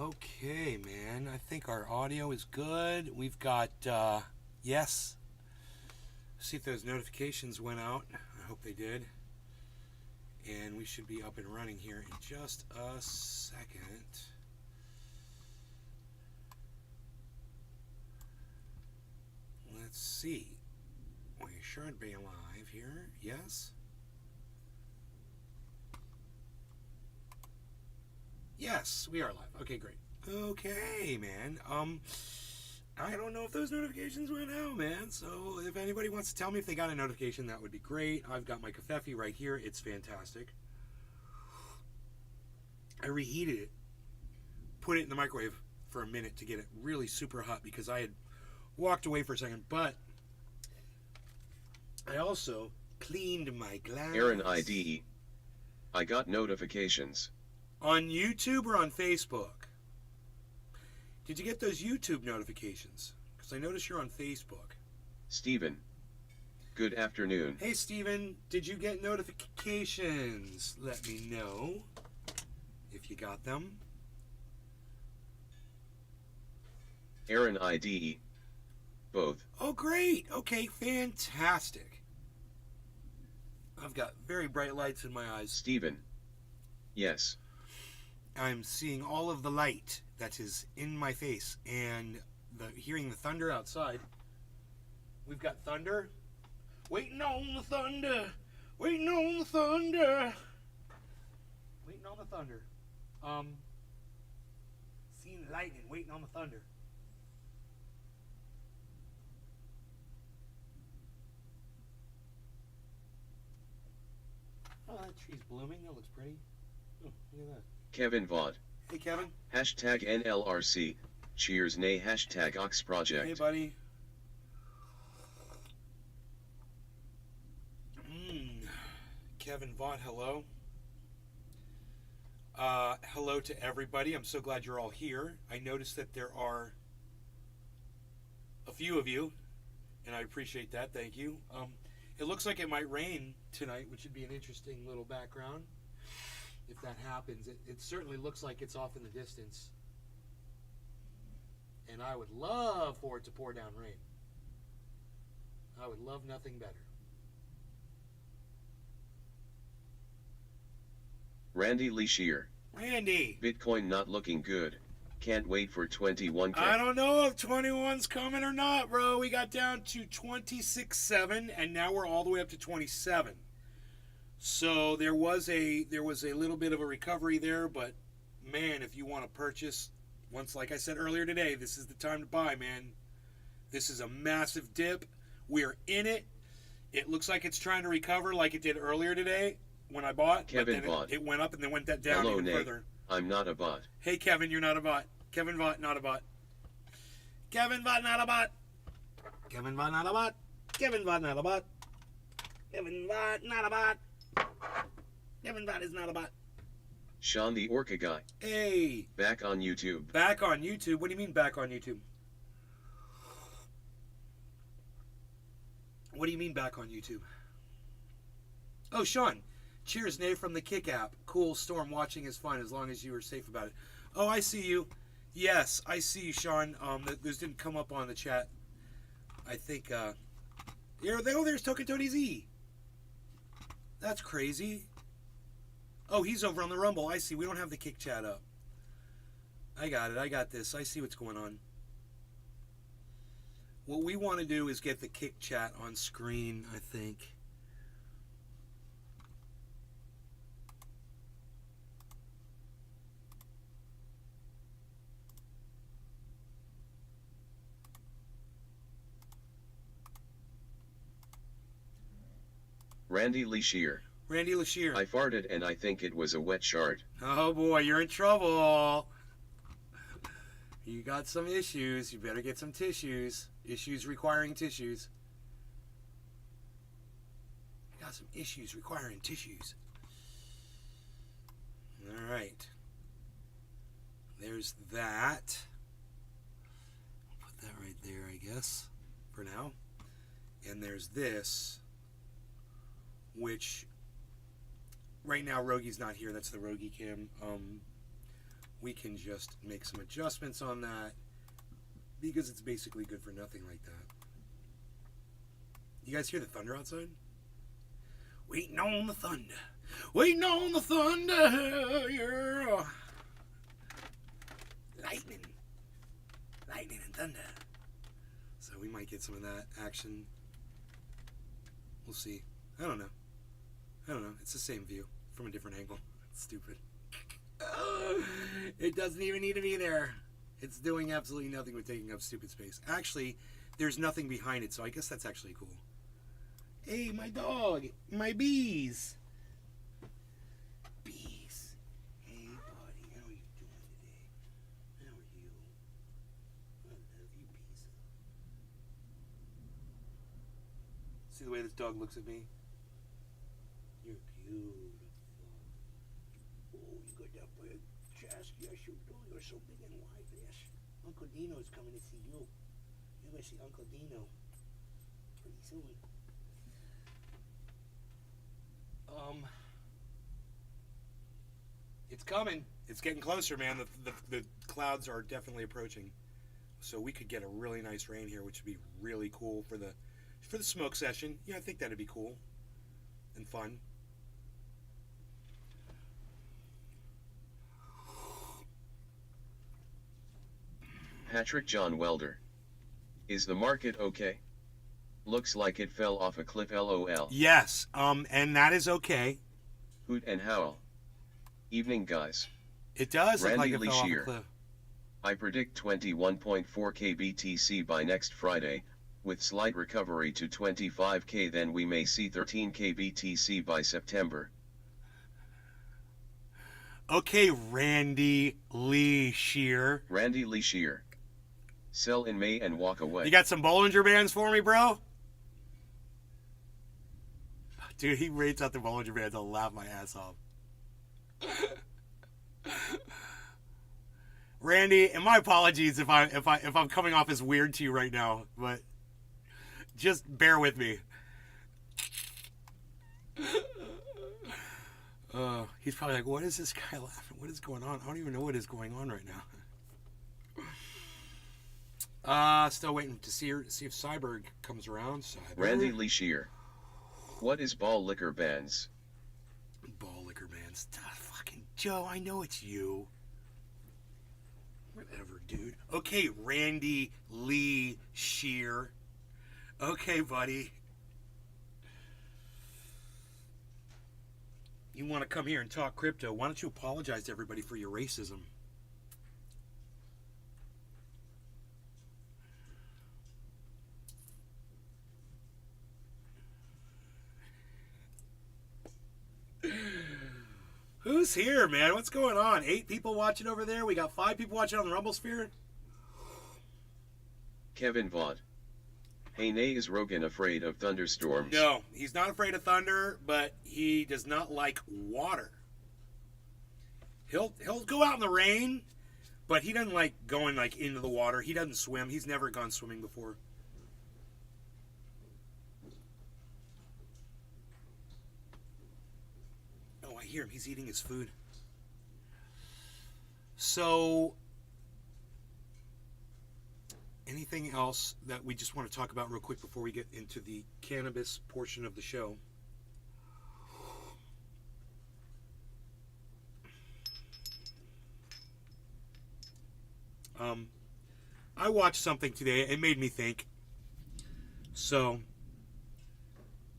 Okay, man. I think our audio is good. We've got, yes. See if those notifications went out. I hope they did. And we should be up and running here in just a second. Let's see. We should be live here. Yes? Yes, we are live. Okay, great. Okay, man. I don't know if those notifications went out, man. So if anybody wants to tell me if they got a notification, that would be great. I've got my kefefe right here. It's fantastic. I reheated it. Put it in the microwave for a minute to get it really super hot because I had walked away for a second. But I also cleaned my glass. Aaron ID. I got notifications. On YouTube or on Facebook? Did you get those YouTube notifications? Because I noticed you're on Facebook. Steven. Good afternoon. Hey, Steven. Did you get notifications? Let me know if you got them. Aaron ID. Both. Oh, great. Okay, fantastic. I've got very bright lights in my eyes. Steven. Yes. I'm seeing all of the light that is in my face and hearing the thunder outside. We've got thunder. Waiting on the thunder. Waiting on the thunder. Waiting on the thunder. Seeing lightning. Waiting on the thunder. Oh, that tree's blooming. That looks pretty. Oh, look at that. Kevin Vaught. Hey, Kevin. Hashtag NLRC. Cheers nay hashtag Ox Project. Hey, buddy. Kevin Vaught, hello. Hello to everybody. I'm so glad you're all here. I noticed that there are a few of you, and I appreciate that. Thank you. It looks like it might rain tonight, which would be an interesting little background. If that happens, it certainly looks like it's off in the distance. And I would love for it to pour down rain. I would love nothing better. Randy Leashier. Randy! Bitcoin not looking good. Can't wait for 21K. I don't know if 21's coming or not, bro. We got down to 26.7, and now we're all the way up to 27. So there was a little bit of a recovery there, but man, if you want to purchase, once like I said earlier today, this is the time to buy, man. This is a massive dip. We're in it. It looks like it's trying to recover like it did earlier today when I bought. Kevin Vaught. It went up and then went that down Hello, even Nate. further. I'm not a bot. Hey, Kevin, you're not a bot. Kevin Vaught, not a bot. Kevin Vaught, not a bot. Kevin Vaught, not a bot. Kevin Vaught, not a bot. Kevin Vaught, not a bot. Kevin Vaught is not a bot. Sean the Orca guy. Hey. Back on YouTube. Back on YouTube? What do you mean back on YouTube? What do you mean back on YouTube? Oh, Sean. Cheers, Nate, from the Kick app. Cool storm watching is fun as long as you are safe about it. Oh, I see you. Yes, I see you, Sean. Those didn't come up on the chat. I think, there's Token Tony Z. That's crazy. Oh, he's over on the Rumble. I see. We don't have the Kick chat up. I got it. I got this. I see what's going on. What we want to do is get the Kick chat on screen, I think. Randy Leashier. Randy Leashier. I farted and I think it was a wet shard. Oh boy, you're in trouble. You got some issues. You better get some tissues. Issues requiring tissues. You got some issues requiring tissues. All right. There's that. I'll put that right there, I guess, for now. And there's this, which right now Rogi's not here. That's the Rogi cam. we can just make some adjustments on that because it's basically good for nothing like that. You guys hear the thunder outside? Waiting on the thunder. Waiting on the thunder. Yeah. Lightning. Lightning and thunder. So we might get some of that action. We'll see. I don't know. It's the same view from a different angle. It's stupid. It doesn't even need to be there. It's doing absolutely nothing but taking up stupid space. Actually, there's nothing behind it, so I guess that's actually cool. Hey, my dog. My bees. Bees. Hey, buddy. How are you doing today? How are you? I love you, bees. See the way this dog looks at me? You're beautiful. Oh, you got that big chest. Yes, you do. You're so big and wide. Yes. Uncle Dino's coming to see you. You're going to see Uncle Dino pretty soon. It's coming. It's getting closer, man. The clouds are definitely approaching. So we could get a really nice rain here, which would be really cool for the smoke session. Yeah, I think that'd be cool and fun. Patrick John Welder. Is the market okay? Looks like it fell off a cliff, lol. Yes, and that is okay. Hoot and howl. Evening, guys. It does look like Randy it fell off a Leashier. cliff. I predict 21.4k BTC by next Friday, with slight recovery to 25k. Then we may see 13k BTC by September. Okay, Randy Leashier. Randy Leashier. Sell in May and walk away. You got some Bollinger Bands for me, bro? Dude, he rates out the Bollinger Bands. I'll laugh my ass off. Randy, and my apologies if I'm coming off as weird to you right now, but just bear with me. He's probably like, what is this guy laughing? What is going on? I don't even know what is going on right now. Still waiting to see if Cyberg comes around. Cyberg. Randy Leashier. What is ball liquor bands? Ball liquor bands. Fucking Joe, I know it's you. Whatever, dude. Okay, Randy Lee Shear. Okay, buddy. You want to come here and talk crypto? Why don't you apologize to everybody for your racism? Who's here, man? What's going on? 8 people watching over there. We got 5 people watching on the Rumble Sphere. Kevin Vaught. Hey, Nay, is Rogan afraid of thunderstorms? No, he's not afraid of thunder, but he does not like water. He'll go out in the rain, but he doesn't like going like into the water. He doesn't swim. He's never gone swimming before. Oh, I hear him. He's eating his food. So, anything else that we just want to talk about real quick before we get into the cannabis portion of the show? I watched something today. It made me think. So,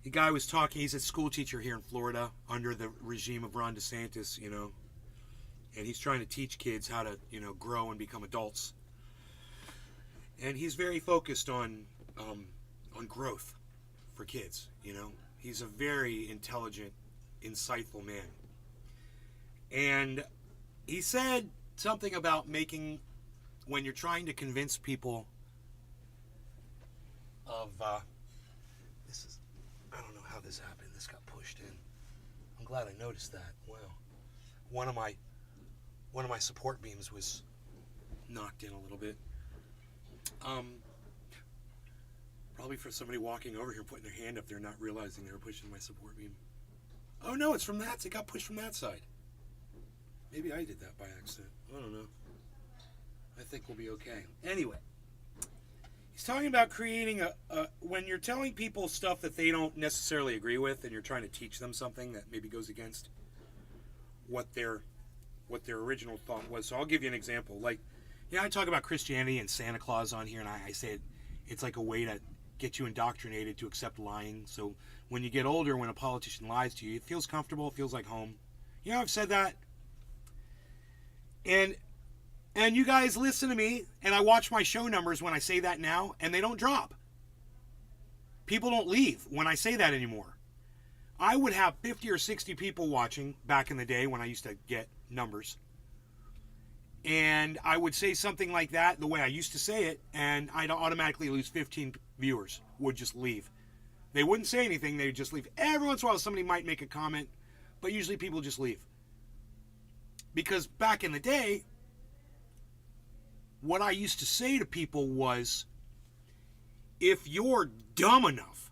the guy was talking. He's a school teacher here in Florida under the regime of Ron DeSantis, you know. And he's trying to teach kids how to, you know, grow and become adults. And he's very focused on growth for kids, you know. He's a very intelligent, insightful man. And he said something about making, when you're trying to convince people of, this is, I don't know how this happened. This got pushed in. I'm glad I noticed that. Wow. One of my support beams was knocked in a little bit. Probably for somebody walking over here putting their hand up there not realizing they were pushing my support beam. Oh no, it's from that. It got pushed from that side. Maybe I did that by accident. I don't know. I think we'll be okay. Anyway, he's talking about creating when you're telling people stuff that they don't necessarily agree with, and you're trying to teach them something that maybe goes against what their original thought was. So I'll give you an example. Like, I talk about Christianity and Santa Claus on here, and I say it's like a way to get you indoctrinated to accept lying. So when you get older, when a politician lies to you, it feels comfortable, it feels like home. I've said that. And you guys listen to me, and I watch my show numbers when I say that now, and they don't drop. People don't leave when I say that anymore. I would have 50 or 60 people watching back in the day when I used to get numbers. And I would say something like that the way I used to say it, and I'd automatically lose 15 viewers, would just leave. They wouldn't say anything, they would just leave. Every once in a while somebody might make a comment, but usually people just leave. Because back in the day, what I used to say to people was, if you're dumb enough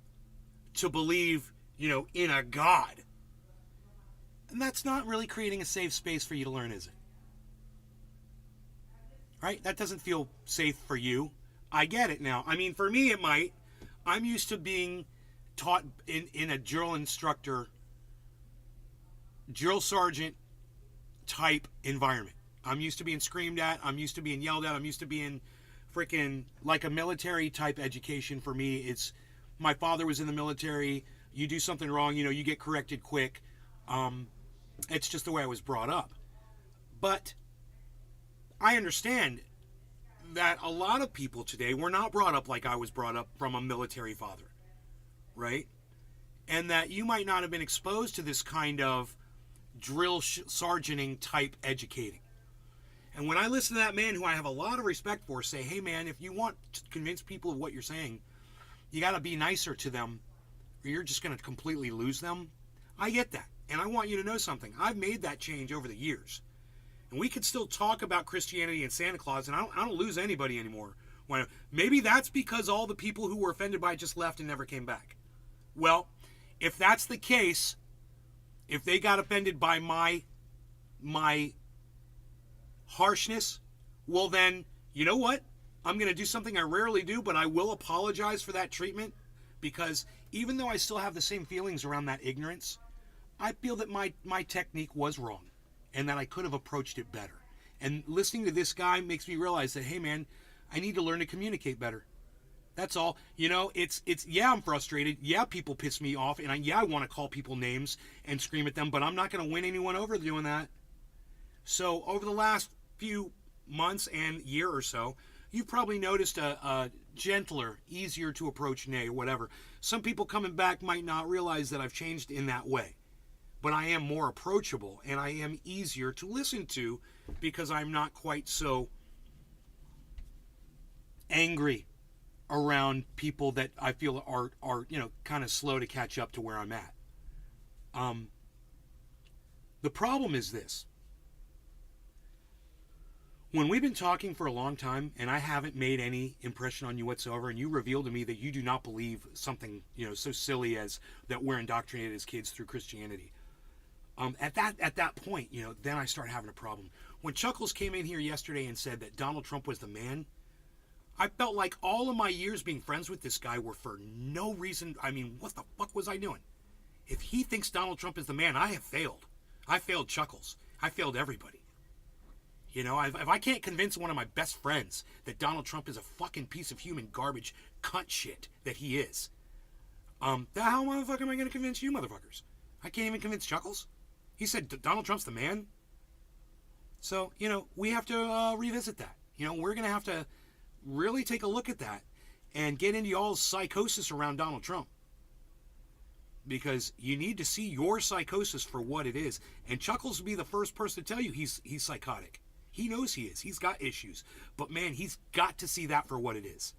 to believe, in a God, and that's not really creating a safe space for you to learn, is it? Right? That doesn't feel safe for you. I get it now. I mean, for me, it might. I'm used to being taught in a drill sergeant type environment. I'm used to being screamed at. I'm used to being yelled at. I'm used to being freaking like a military type education. For me, it's my father was in the military. You do something wrong, you get corrected quick. It's just the way I was brought up. But I understand that a lot of people today were not brought up like I was brought up from a military father, right? And that you might not have been exposed to this kind of drill sergeanting type educating. And when I listen to that man who I have a lot of respect for say, hey man, if you want to convince people of what you're saying, you got to be nicer to them or you're just going to completely lose them. I get that. And I want you to know something. I've made that change over the years. And we could still talk about Christianity and Santa Claus, and I don't lose anybody anymore. Maybe that's because all the people who were offended by it just left and never came back. Well, if that's the case, if they got offended by my harshness, well then, you know what? I'm going to do something I rarely do, but I will apologize for that treatment, because even though I still have the same feelings around that ignorance, I feel that my technique was wrong and that I could have approached it better. And listening to this guy makes me realize that, hey man, I need to learn to communicate better. That's all. It's yeah, I'm frustrated. Yeah, people piss me off. And I want to call people names and scream at them, but I'm not going to win anyone over doing that. So over the last few months and year or so, you've probably noticed a gentler, easier to approach nay or whatever. Some people coming back might not realize that I've changed in that way. But I am more approachable and I am easier to listen to because I'm not quite so angry around people that I feel are kind of slow to catch up to where I'm at. The problem is this. When we've been talking for a long time and I haven't made any impression on you whatsoever, and you reveal to me that you do not believe something, so silly as that we're indoctrinated as kids through Christianity, at that point, then I start having a problem. When Chuckles came in here yesterday and said that Donald Trump was the man, I felt like all of my years being friends with this guy were for no reason. I mean, what the fuck was I doing? If he thinks Donald Trump is the man, I have failed. I failed Chuckles. I failed everybody. If I can't convince one of my best friends that Donald Trump is a fucking piece of human garbage cunt shit that he is, how motherfucker am I going to convince you motherfuckers? I can't even convince Chuckles. He said Donald Trump's the man. So, we have to revisit that. We're going to have to really take a look at that and get into y'all's psychosis around Donald Trump. Because you need to see your psychosis for what it is. And Chuckles will be the first person to tell you he's psychotic. He knows he is. He's got issues. But man, he's got to see that for what it is.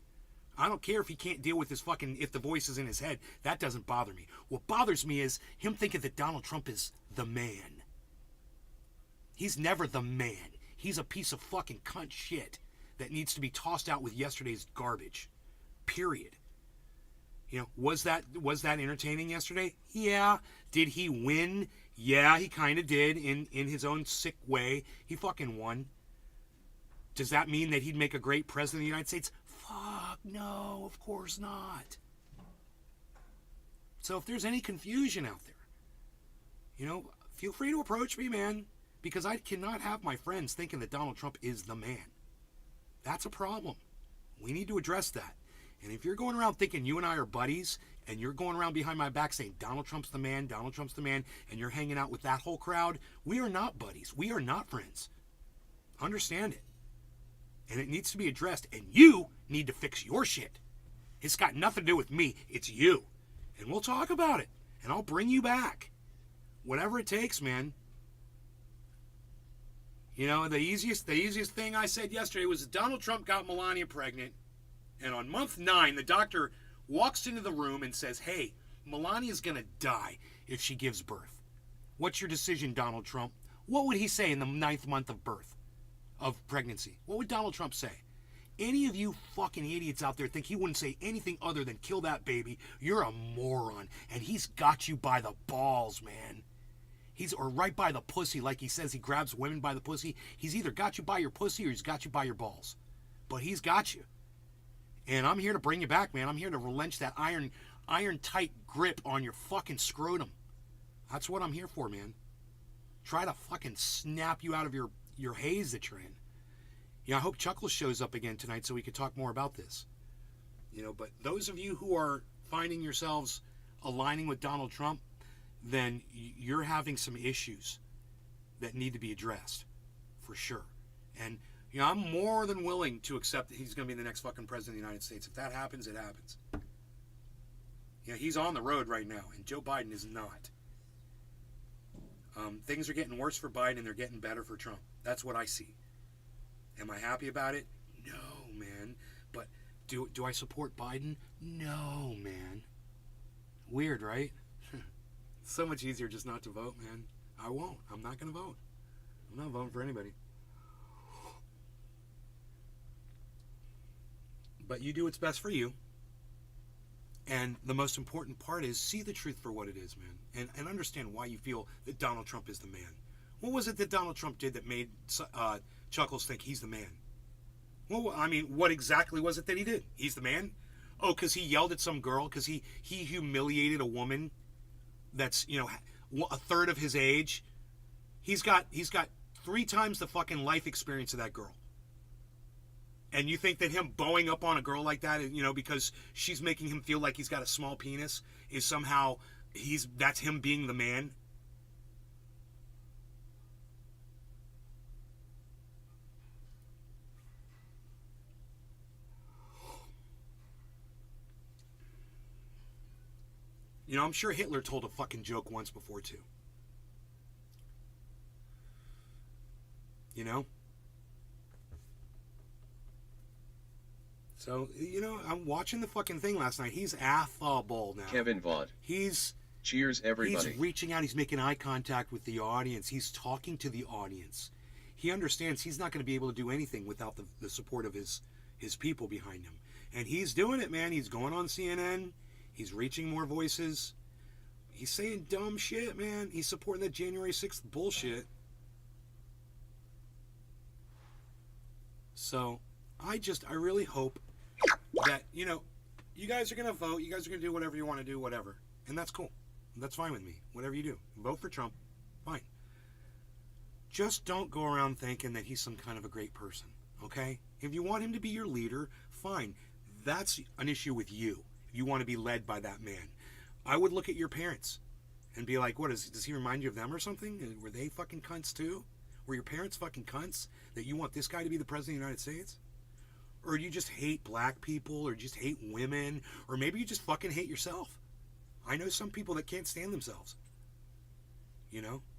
I don't care if he can't deal with if the voice is in his head. That doesn't bother me. What bothers me is him thinking that Donald Trump is the man. He's never the man. He's a piece of fucking cunt shit that needs to be tossed out with yesterday's garbage. Period. Was that entertaining yesterday? Yeah. Did he win? Yeah, he kind of did in his own sick way. He fucking won. Does that mean that he'd make a great president of the United States? Fuck no, of course not. So if there's any confusion out there, feel free to approach me, man, because I cannot have my friends thinking that Donald Trump is the man. That's a problem. We need to address that. And if you're going around thinking you and I are buddies, and you're going around behind my back saying Donald Trump's the man, Donald Trump's the man, and you're hanging out with that whole crowd, we are not buddies. We are not friends. Understand it. And it needs to be addressed, and you need to fix your shit. It's got nothing to do with me. It's you. And we'll talk about it, and I'll bring you back. Whatever it takes, man. The easiest thing I said yesterday was that Donald Trump got Melania pregnant, and on month 9, the doctor walks into the room and says, hey, Melania's going to die if she gives birth. What's your decision, Donald Trump? What would he say in the 9th month of birth, of pregnancy? What would Donald Trump say? Any of you fucking idiots out there think he wouldn't say anything other than kill that baby, you're a moron. And he's got you by the balls, man. Or right by the pussy, like he says he grabs women by the pussy. He's either got you by your pussy or he's got you by your balls. But he's got you. And I'm here to bring you back, man. I'm here to wrench that iron tight grip on your fucking scrotum. That's what I'm here for, man. Try to fucking snap you out of your haze that you're in. I hope Chuckles shows up again tonight so we can talk more about this. But those of you who are finding yourselves aligning with Donald Trump, then you're having some issues that need to be addressed, for sure. And, I'm more than willing to accept that he's going to be the next fucking president of the United States. If that happens, it happens. He's on the road right now, and Joe Biden is not. Things are getting worse for Biden, and they're getting better for Trump. That's what I see. Am I happy about it? No, man. But do I support Biden? No, man. Weird, right? It's so much easier just not to vote, man. I won't. I'm not going to vote. I'm not voting for anybody. But you do what's best for you. And the most important part is see the truth for what it is, man. And understand why you feel that Donald Trump is the man. What was it that Donald Trump did that made Chuckles think he's the man? Well, I mean, what exactly was it that he did? He's the man? Oh, because he yelled at some girl? Because he humiliated a woman that's, a third of his age? He's got 3 times the fucking life experience of that girl. And you think that him bowing up on a girl like that, because she's making him feel like he's got a small penis, is somehow that's him being the man? I'm sure Hitler told a fucking joke once before too. So, I'm watching the fucking thing last night. He's affable now. Kevin Vaught. Cheers, everybody. He's reaching out. He's making eye contact with the audience. He's talking to the audience. He understands he's not going to be able to do anything without the support of his people behind him. And he's doing it, man. He's going on CNN. He's reaching more voices. He's saying dumb shit, man. He's supporting that January 6th bullshit. So, I really hope that, you guys are going to vote. You guys are going to do whatever you want to do, whatever. And that's cool. That's fine with me. Whatever you do. Vote for Trump. Fine. Just don't go around thinking that he's some kind of a great person, okay? If you want him to be your leader, fine. That's an issue with you. If you want to be led by that man. I would look at your parents and be like, does he remind you of them or something? Were they fucking cunts too? Were your parents fucking cunts that you want this guy to be the president of the United States? Or do you just hate black people, or just hate women, or maybe you just fucking hate yourself? I know some people that can't stand themselves.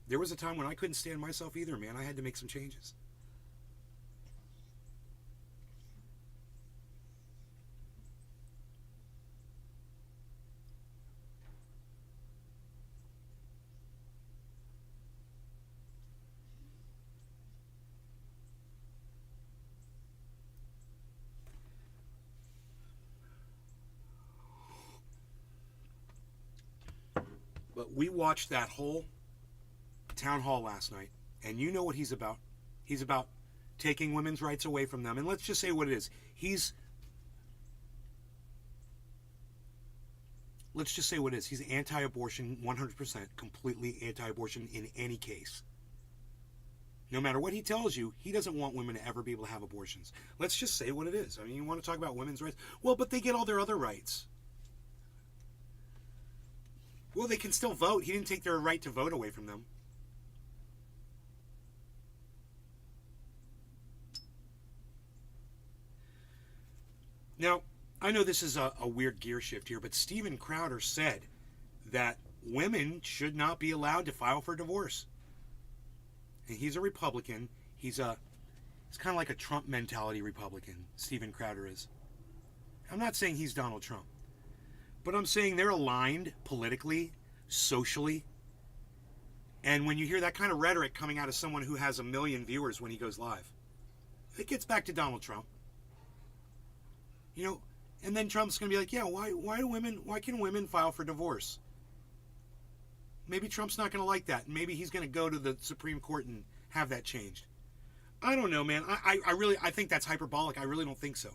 There was a time when I couldn't stand myself either, man. I had to make some changes. But we watched that whole town hall last night, and you know what he's about. He's about taking women's rights away from them. And let's just say what it is. Let's just say what it is. He's anti-abortion, 100%, completely anti-abortion in any case. No matter what he tells you, he doesn't want women to ever be able to have abortions. Let's just say what it is. I mean, you want to talk about women's rights? Well, but they get all their other rights. Well, they can still vote. He didn't take their right to vote away from them. Now, I know this is a weird gear shift here, but Steven Crowder said that women should not be allowed to file for divorce. And he's a Republican. He's kind of like a Trump mentality Republican, Steven Crowder is. I'm not saying he's Donald Trump, but I'm saying they're aligned politically, socially. And when you hear that kind of rhetoric coming out of someone who has 1 million viewers when he goes live, it gets back to Donald Trump. You know, and then Trump's going to be like, yeah, why can women file for divorce? Maybe Trump's not going to like that. Maybe he's going to go to the Supreme Court and have that changed. I don't know, man. I think that's hyperbolic. I really don't think so.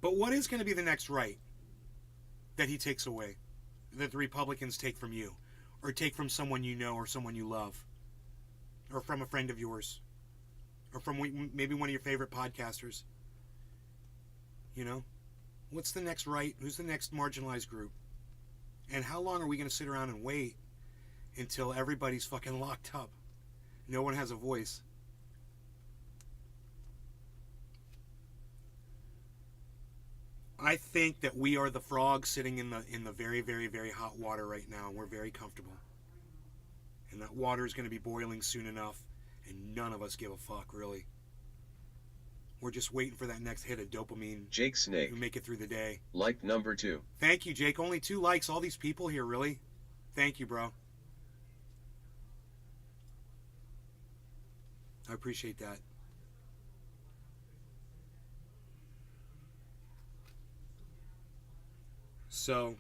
But what is going to be the next right that he takes away, that the Republicans take from you, or take from someone you know or someone you love, or from a friend of yours, or from maybe one of your favorite podcasters? You know, what's the next right? Who's the next marginalized group? And how long are we going to sit around and wait until everybody's fucking locked up? No one has a voice. I think that we are the frogs sitting in the very, very, very hot water right now, and we're very comfortable. And that water is going to be boiling soon enough, and none of us give a fuck, really. We're just waiting for that next hit of dopamine. Jake Snake. To make it through the day. Like number 2. Thank you, Jake. Only 2 likes. All these people here, really? Thank you, bro. I appreciate that. So,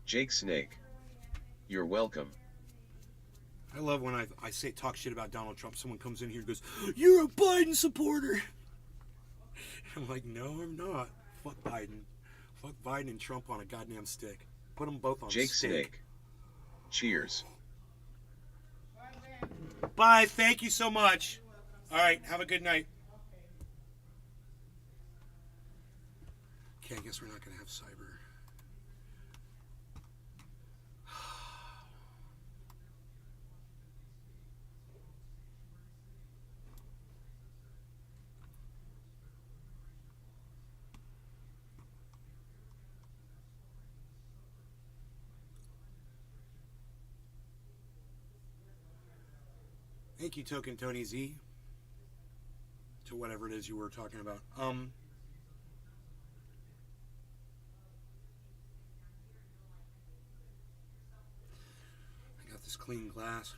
Jake Snake. You're welcome. I love when I talk shit about Donald Trump. Someone comes in here and goes, "You're a Biden supporter." I'm like, no, I'm not. Fuck Biden. Fuck Biden and Trump on a goddamn stick. Put them both on Jake stick. Snake. Cheers. Bye. Thank you so much. All right. Have a good night. Okay, I guess we're not going to have cyber. Thank you, Token Tony Z. To whatever it is you were talking about. I got this clean glass.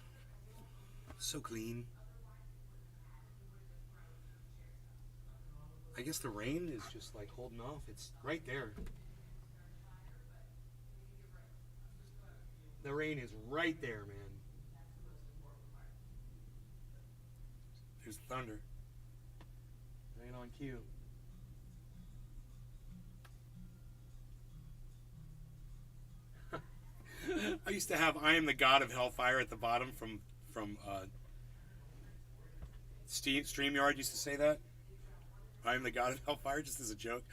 So clean. I guess the rain is just like holding off. It's right there. The rain is right there, man. There's thunder. Right on cue. I used to have "I am the God of Hellfire" at the bottom from StreamYard used to say that. I am the God of Hellfire, just as a joke.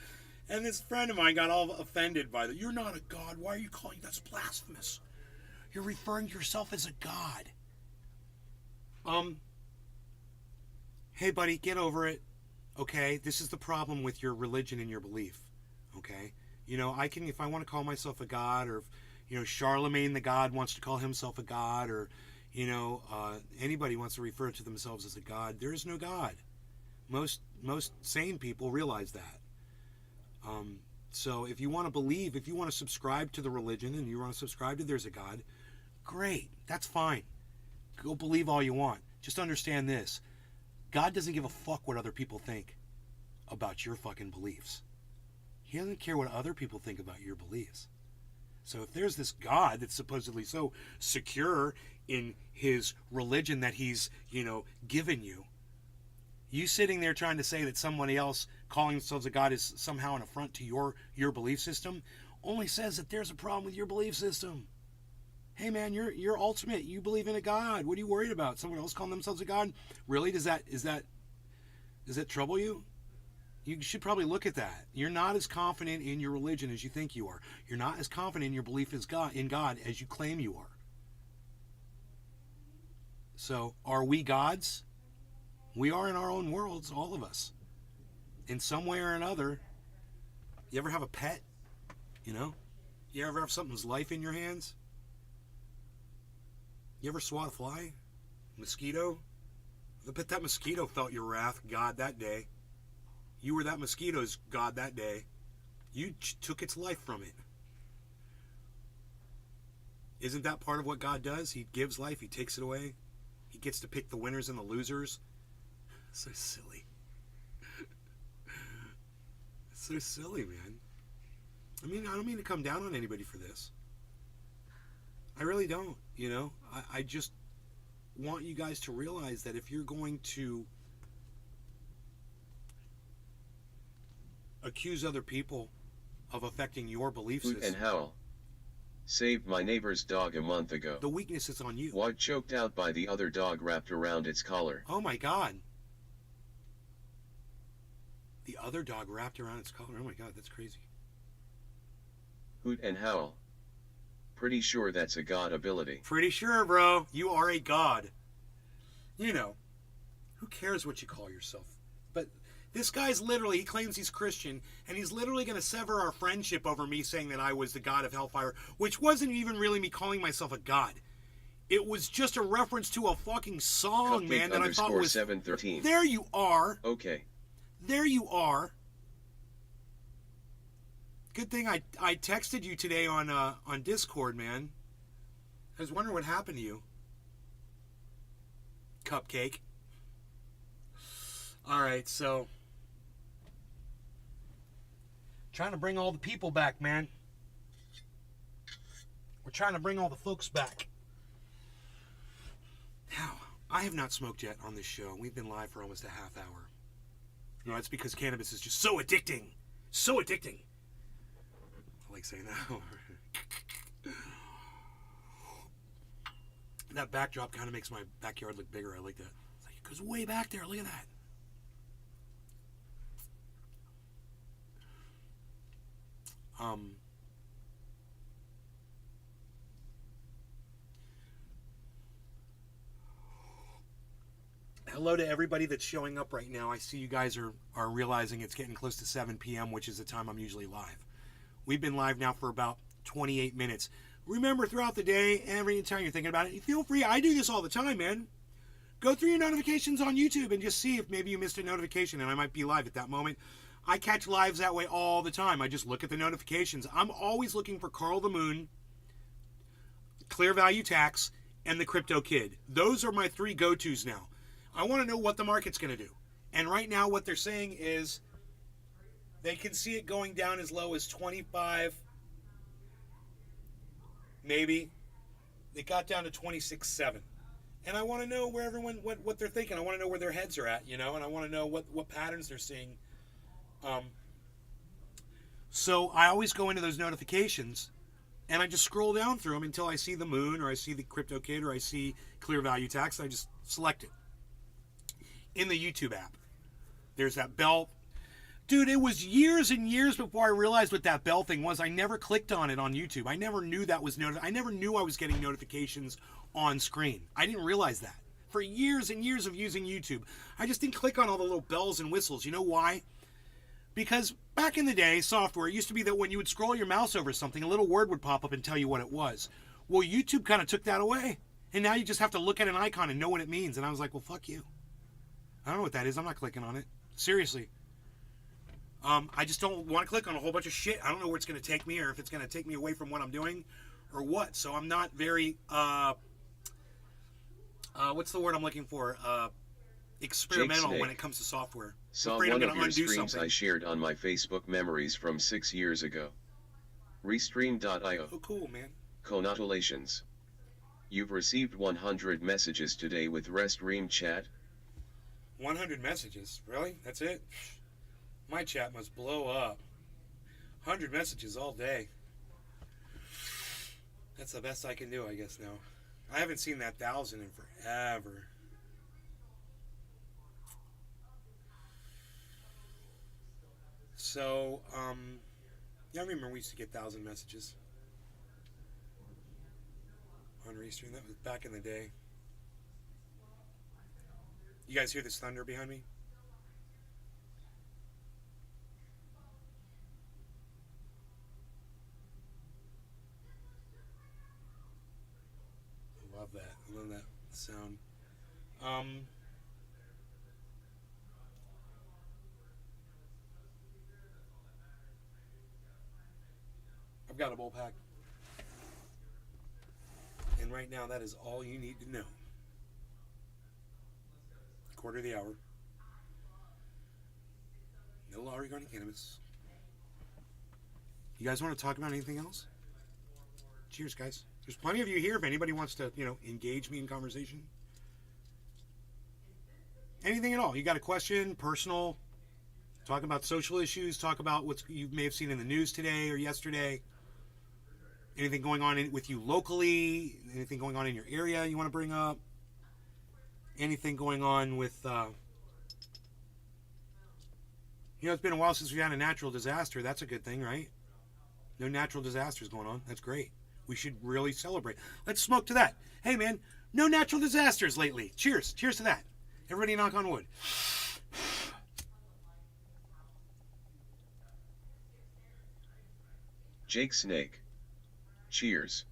And this friend of mine got all offended by that. "You're not a god. Why are you calling that's blasphemous? You're referring to yourself as a god." Hey buddy, get over it. Okay? This is the problem with your religion and your belief. Okay? You know, I can, if I want to call myself a god, or if, you know, Charlemagne the God wants to call himself a god, or, you know, anybody wants to refer to themselves as a god, there is no God. Most sane people realize that. So if you want to believe, if you want to subscribe to the religion and you want to subscribe to there's a God, great. That's fine. Go believe all you want. Just understand this. God doesn't give a fuck what other people think about your fucking beliefs. He doesn't care what other people think about your beliefs. So if there's this God that's supposedly so secure in his religion that he's, given you, you sitting there trying to say that somebody else calling themselves a God is somehow an affront to your belief system only says that there's a problem with your belief system. Hey man, you're ultimate. You believe in a God. What are you worried about? Someone else calling themselves a God? Really? Does that trouble you? You should probably look at that. You're not as confident in your religion as you think you are. You're not as confident in your belief in God as you claim you are. So, are we gods? We are in our own worlds, all of us. In some way or another. You ever have a pet? You ever have something's life in your hands? You ever swat a fly? Mosquito? I bet that mosquito felt your wrath, God, that day. You were that mosquito's God that day. You took its life from it. Isn't that part of what God does? He gives life, he takes it away. He gets to pick the winners and the losers. So silly. So silly, man. I don't mean to come down on anybody for this. I really don't, I just want you guys to realize that if you're going to accuse other people of affecting your belief Hoot system. and howl. Saved my neighbor's dog a month ago. The weakness is on you. Was choked out by the other dog wrapped around its collar. Oh my God. The other dog wrapped around its collar. Oh my God, that's crazy. Hoot and howl. Pretty sure that's a God ability. Pretty sure, bro. You are a God. Who cares what you call yourself? But this guy's he claims he's Christian, and he's literally going to sever our friendship over me saying that I was the God of hellfire, which wasn't even really me calling myself a God. It was just a reference to a fucking song, Cupcake man, that I thought was... 713. There you are. Okay. There you are. Good thing I texted you today on Discord, man. I was wondering what happened to you. Cupcake. All right, so... Trying to bring all the people back, man. We're trying to bring all the folks back. Now, I have not smoked yet on this show. We've been live for almost a half hour. That's because cannabis is just so addicting. So addicting. I like saying that. That backdrop kind of makes my backyard look bigger. I like that. It's like, it goes way back there. Look at that. Hello to everybody that's showing up right now. I see you guys are realizing it's getting close to 7 p.m., which is the time I'm usually live. We've been live now for about 28 minutes. Remember, throughout the day, every time you're thinking about it, feel free. I do this all the time, man. Go through your notifications on YouTube and just see if maybe you missed a notification and I might be live at that moment. I catch lives that way all the time. I just look at the notifications. I'm always looking for Carl the Moon, Clear Value Tax, and the Crypto Kid. Those are my three go-tos now. I want to know what the market's going to do. And right now what they're saying is they can see it going down as low as 25, maybe. It got down to 26.7. And I want to know where everyone, what they're thinking. I want to know where their heads are at, and I want to know what patterns they're seeing. So I always go into those notifications and I just scroll down through them until I see the moon or I see the Crypto Kid or I see Clear Value Tax. I just select it. In the YouTube app, there's that bell. Dude, it was years and years before I realized what that bell thing was. I never clicked on it on YouTube. I never knew that was I never knew I was getting notifications on screen. I didn't realize that. For years and years of using YouTube, I just didn't click on all the little bells and whistles. You know why? Because back in the day, software, it used to be that when you would scroll your mouse over something, a little word would pop up and tell you what it was. Well, YouTube kind of took that away. And now you just have to look at an icon and know what it means. And I was like, well, fuck you. I don't know what that is. I'm not clicking on it. Seriously. I just don't want to click on a whole bunch of shit. I don't know where it's going to take me or if it's going to take me away from what I'm doing or what. So I'm not very, what's the word I'm looking for? experimental Snake. when it comes to software. I'm Saw afraid I'm one going of to your undo streams something. I shared on my Facebook memories from 6 years ago. Restream.io. Oh, cool, man. Congratulations. You've received 100 messages today with Restream chat. 100 messages. Really? That's it? My chat must blow up. 100 messages all day. That's the best I can do, I guess, now. I haven't seen that 1,000 in forever. So, yeah, I remember we used to get 1,000 messages on Restream. That was back in the day. You guys hear this thunder behind me? I love that. I love that sound. I've got a bowl pack. And right now, that is all you need to know. Quarter of the hour. No law regarding cannabis. You guys want to talk about anything else? Cheers, guys. There's plenty of you here if anybody wants to, engage me in conversation. Anything at all. You got a question, personal, talk about social issues, talk about what you may have seen in the news today or yesterday. Anything going on with you locally, anything going on in your area you want to bring up. Anything going on with, it's been a while since we had a natural disaster. That's a good thing, right? No natural disasters going on. That's great. We should really celebrate. Let's smoke to that. Hey, man, no natural disasters lately. Cheers. Cheers to that. Everybody knock on wood. Jake Snake. Cheers.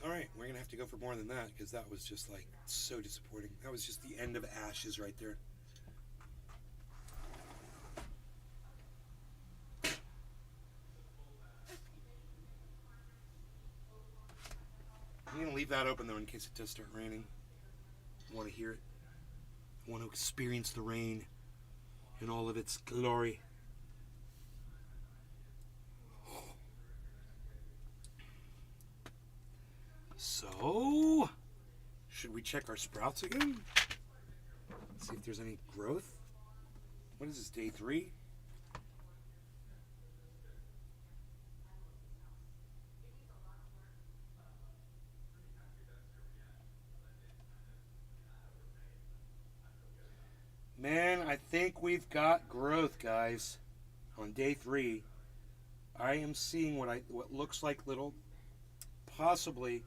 All right, we're going to have to go for more than that because that was just like so disappointing. That was just the end of Ashes right there. I'm going to leave that open though in case it does start raining. I want to hear it. I want to experience the rain in all of its glory. So, should we check our sprouts again? See if there's any growth. What is this, day 3? Man, I think we've got growth, guys. On day 3, I am seeing what looks like possibly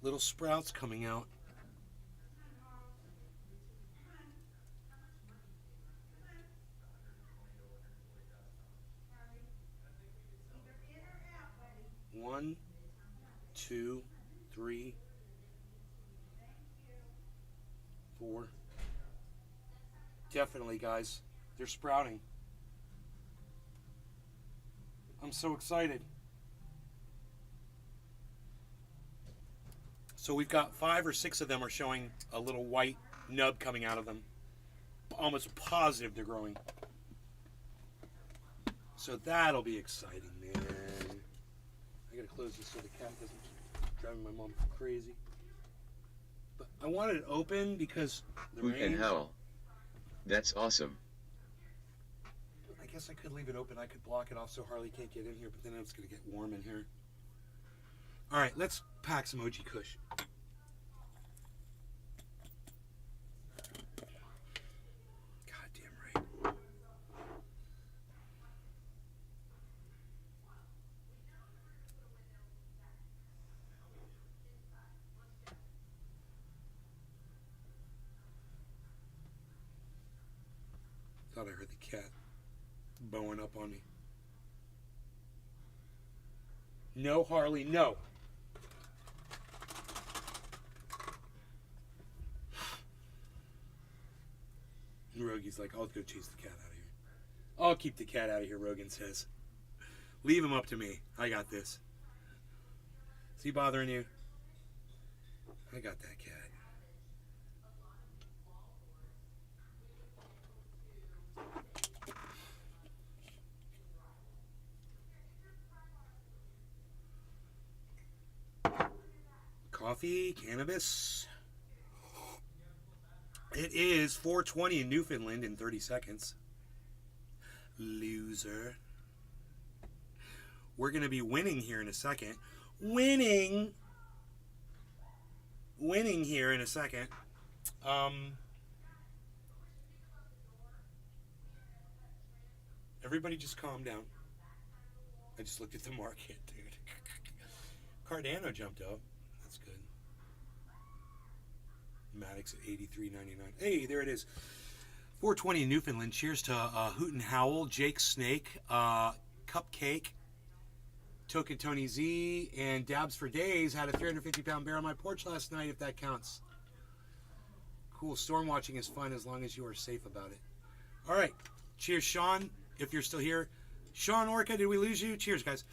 little sprouts coming out. One, 2, 3, 4. Definitely, guys. They're sprouting. I'm so excited. So we've got 5 or 6 of them are showing a little white nub coming out of them. Almost positive they're growing. So that'll be exciting, man. I gotta close this so the cat doesn't keep driving my mom crazy. But I wanted it open because the Hoot rain. and howl. That's awesome. I guess I could leave it open. I could block it off so Harley can't get in here, but then it's gonna get warm in here. All right, let's pack some OG Kush. Goddamn right. Thought I heard the cat bowing up on me. No, Harley, no. And Rogi's like, I'll go chase the cat out of here. I'll keep the cat out of here, Rogan says. Leave him up to me. I got this. Is he bothering you? I got that cat. Coffee, cannabis. It is 4:20 in Newfoundland in 30 seconds. Loser. We're going to be winning here in a second. Winning here in a second. Everybody just calm down. I just looked at the market, dude. Cardano jumped up. That's good. Maddox at 83.99. Hey, there it is. 4:20 in Newfoundland. Cheers to Hoot and Howl, Jake Snake, Cupcake, Token Tony Z, and Dabs for Days. Had a 350-pound bear on my porch last night, if that counts. Cool. Storm watching is fun as long as you are safe about it. All right. Cheers, Sean, if you're still here. Sean Orca, did we lose you? Cheers, guys.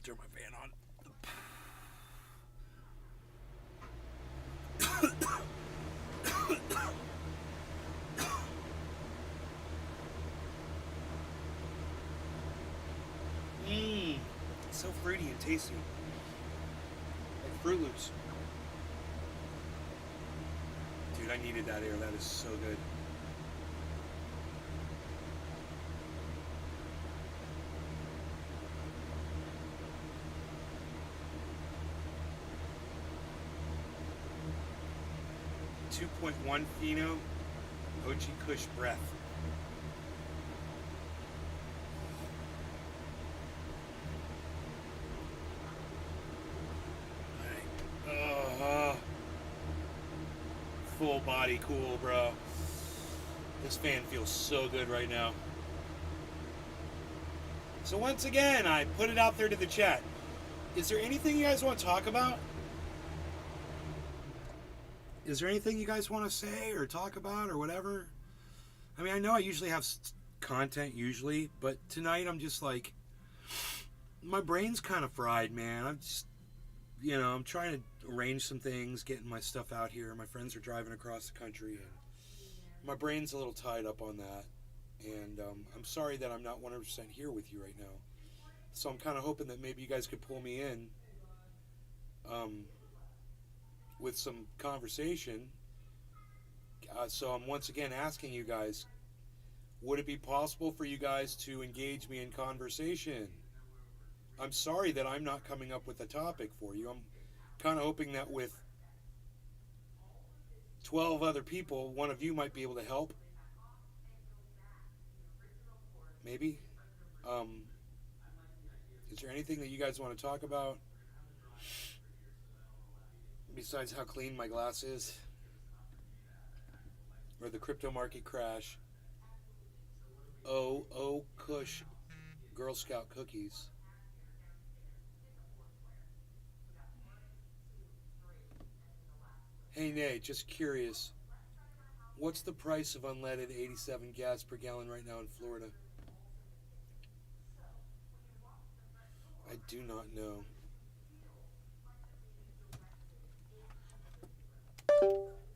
Turn my fan on. So fruity and tasty. Like Fruit Loops. Dude, I needed that air. That is so good. .1 Pheno, OG Kush Breath. Full body cool, bro. This fan feels so good right now. So once again, I put it out there to the chat. Is there anything you guys want to talk about? Is there anything you guys want to say or talk about or whatever? I mean, I know I usually have content usually, but tonight I'm just like, my brain's kind of fried, man. I'm just, I'm trying to arrange some things, getting my stuff out here. My friends are driving across the country, and my brain's a little tied up on that. And I'm sorry that I'm not 100% here with you right now. So I'm kind of hoping that maybe you guys could pull me in with some conversation. So I'm once again asking you guys, would it be possible for you guys to engage me in conversation? I'm sorry that I'm not coming up with a topic for you. I'm kind of hoping that with 12 other people, one of you might be able to help. Maybe. Is there anything that you guys want to talk about besides how clean my glass is? or the crypto market crash. Oh, Kush, Girl Scout cookies. Hey, Nate, just curious. What's the price of unleaded 87 gas per gallon right now in Florida? I do not know.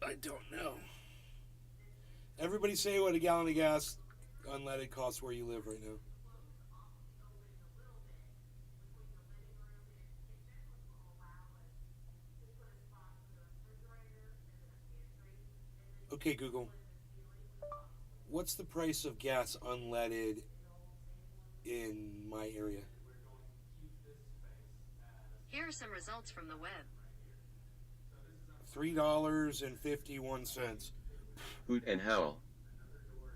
I don't know. Everybody say what a gallon of gas unleaded costs where you live right now. Okay, Google. What's the price of gas unleaded in my area? Here are some results from the web. $3.51. Hoot and Howl.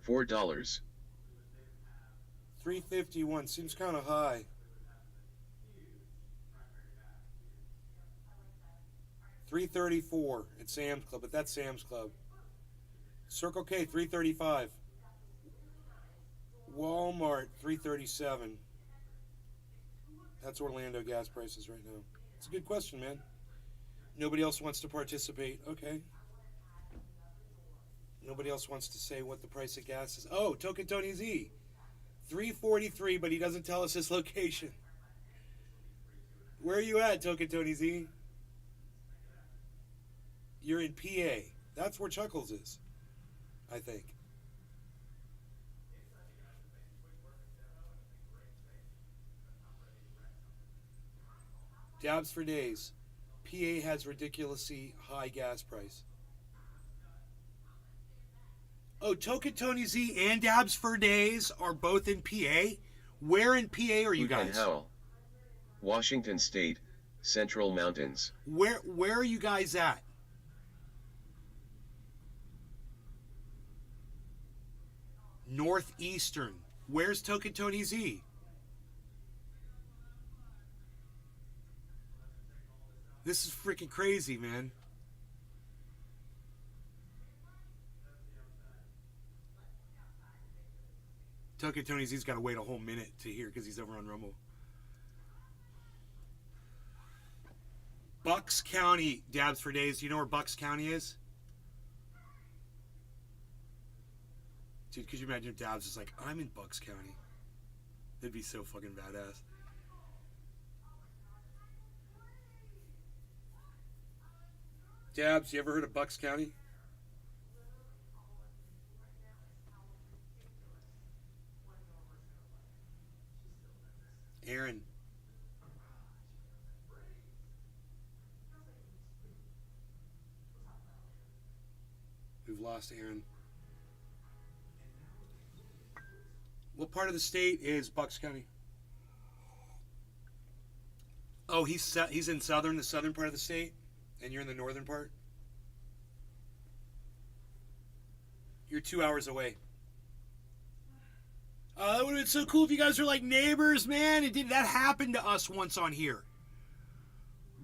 $4. $3.51 seems kind of high. $3.34 at Sam's Club, but that's Sam's Club. Circle K $3.35. Walmart $3.37. That's Orlando gas prices right now. It's a good question, man. Nobody else wants to participate. Okay. Nobody else wants to say what the price of gas is. Oh, Token Tony Z. $3.43, but he doesn't tell us his location. Where are you at, Token Tony Z? You're in PA. That's where Chuckles is, I think. Dabs for days. PA has ridiculously high gas price. Oh, Token Tony Z and Dabs for days are both in PA? Where in PA are you Hoot and guys? Howl. Washington State, Central Mountains. Where are you guys at? Northeastern. Where's Token Tony Z? This is freaking crazy, man. Token Tony Z's got to wait a whole minute to hear because he's over on Rumble. Bucks County, Dabs for days. Do you know where Bucks County is? Dude, could you imagine if Dabs is like, I'm in Bucks County? That'd be so fucking badass. Dabs, you ever heard of Bucks County? Aaron. We've lost Aaron. What part of the state is Bucks County? Oh, he's in the southern part of the state, and you're in the northern part? You're 2 hours away. That would have been so cool if you guys were like neighbors, man. That happened to us once on here.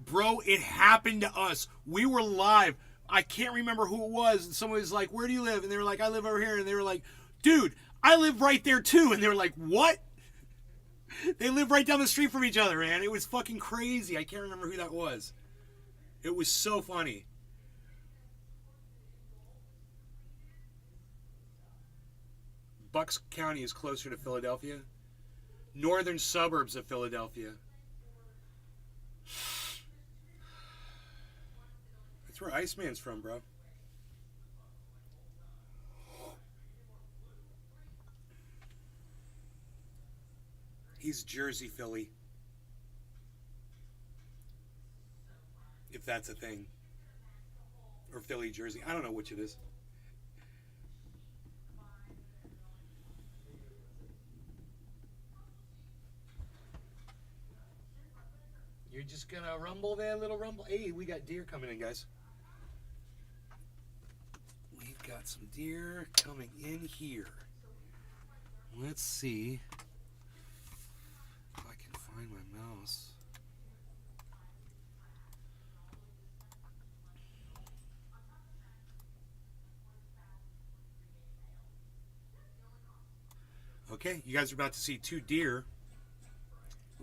Bro, it happened to us. We were live. I can't remember who it was. And someone was like, where do you live? And they were like, I live over here. And they were like, dude, I live right there too. And they were like, what? They live right down the street from each other, man. It was fucking crazy. I can't remember who that was. It was so funny. Bucks County is closer to Philadelphia. Northern suburbs of Philadelphia. That's where Iceman's from, bro. He's Jersey, Philly. If that's a thing. Or Philly, Jersey. I don't know which it is. You're just gonna rumble there, little rumble? Hey, we got deer coming in, guys. We've got some deer coming in here. Let's see if I can find my mouse. Okay, you guys are about to see two deer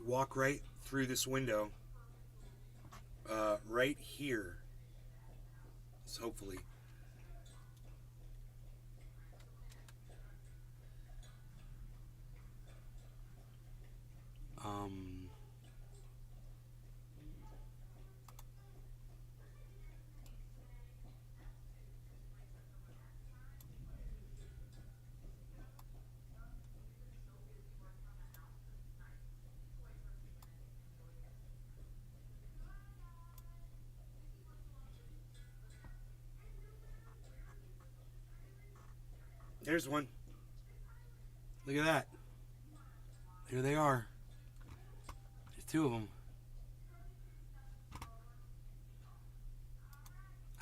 walk right through this window. Right here. So hopefully. Um, there's one. Look at that. There they are. There's two of them.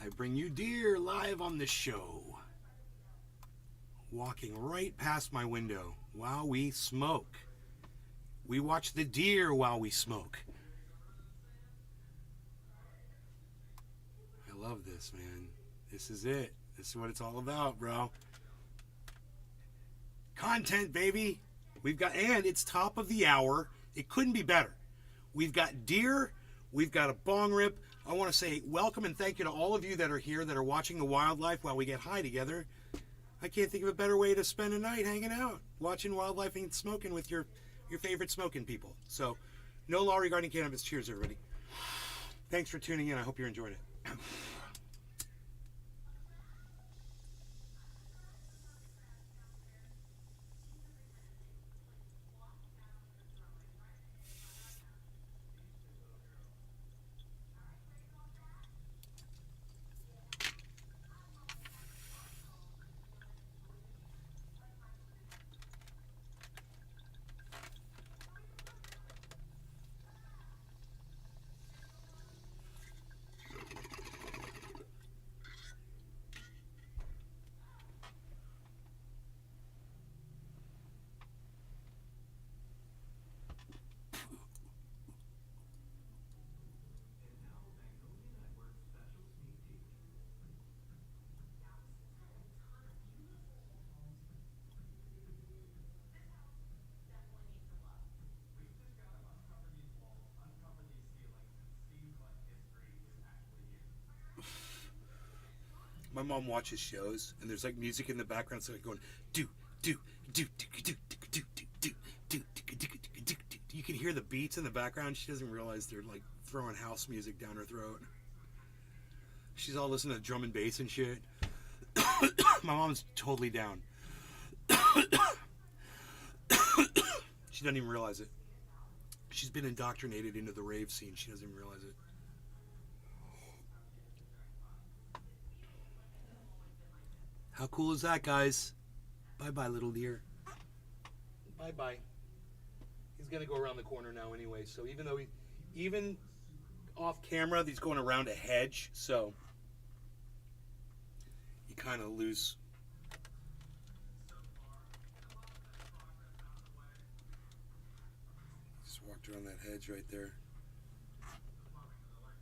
I bring you deer live on the show. Walking right past my window while we smoke. We watch the deer while we smoke. I love this, man. This is it. This is what it's all about, bro. Content, baby. And it's top of the hour. It couldn't be better. We've got deer. We've got a bong rip. I want to say welcome and thank you to all of you that are here that are watching the wildlife while we get high together. I can't think of a better way to spend a night hanging out, watching wildlife and smoking with your favorite smoking people. So, no law regarding cannabis. Cheers, everybody. Thanks for tuning in. I hope you enjoyed it. My mom watches shows, and there's like music in the background, so like going do do do do do do do do do do. You can hear the beats in the background. She doesn't realize they're like throwing house music down her throat. She's all listening to drum and bass and shit. My mom's totally down. She doesn't even realize it. She's been indoctrinated into the rave scene. She doesn't even realize it. How cool is that, guys? Bye-bye, little deer. Bye-bye. He's going to go around the corner now anyway, so even off camera, he's going around a hedge, so you kind of lose. Just walked around that hedge right there.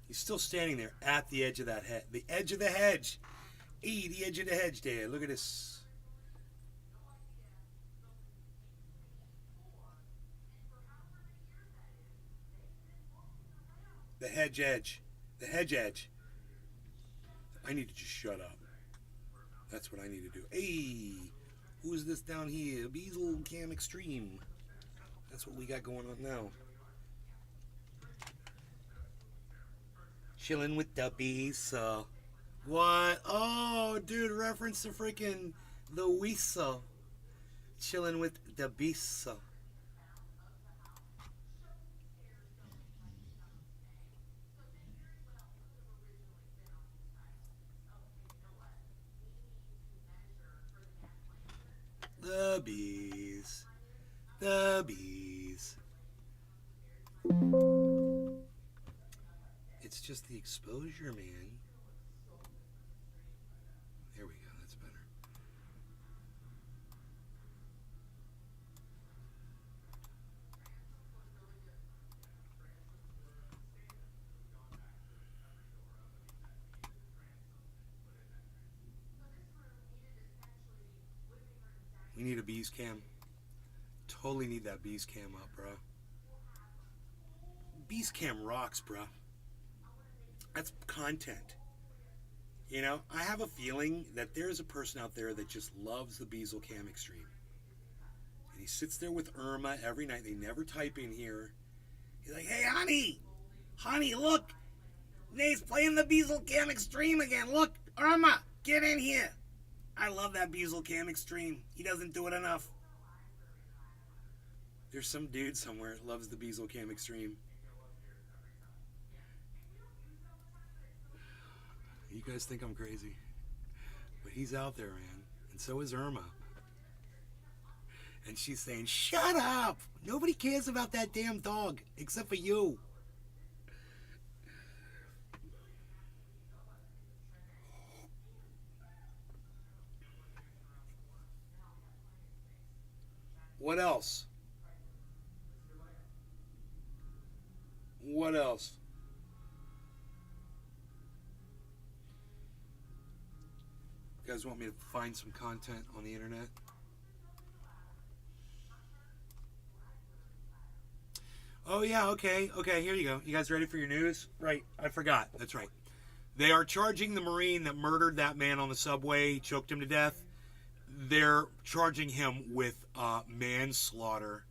He's still standing there at the edge of that hedge. The edge of the hedge. Hey, the edge of the hedge there. Look at this. The hedge edge. The hedge edge. I need to just shut up. That's what I need to do. Hey, who's this down here? Beazle Cam Extreme. That's what we got going on now. Chilling with the bees. What? Oh, dude, reference to freaking the Weasel. Chilling with the bees. The bees. The bees. It's just the exposure, man. There we go, that's better. We need a bees cam. Totally need that Beast Cam up, bro. Beast Cam rocks, bro. That's content. You know, I have a feeling that there's a person out there that just loves the Beazle Cam Extreme. And he sits there with Irma every night. They never type in here. He's like, hey, honey, look. Nate's playing the Beazle Cam Extreme again. Look, Irma, get in here. I love that Beazle Cam Extreme. He doesn't do it enough. There's some dude somewhere that loves the Beazle Cam Extreme. You guys think I'm crazy. But he's out there, man. And so is Irma. And she's saying, shut up! Nobody cares about that damn dog, except for you. What else? What else? You guys want me to find some content on the internet? Oh, yeah, okay, here you go. You guys ready for your news? Right, I forgot. That's right. They are charging the Marine that murdered that man on the subway, choked him to death. They're charging him with manslaughter.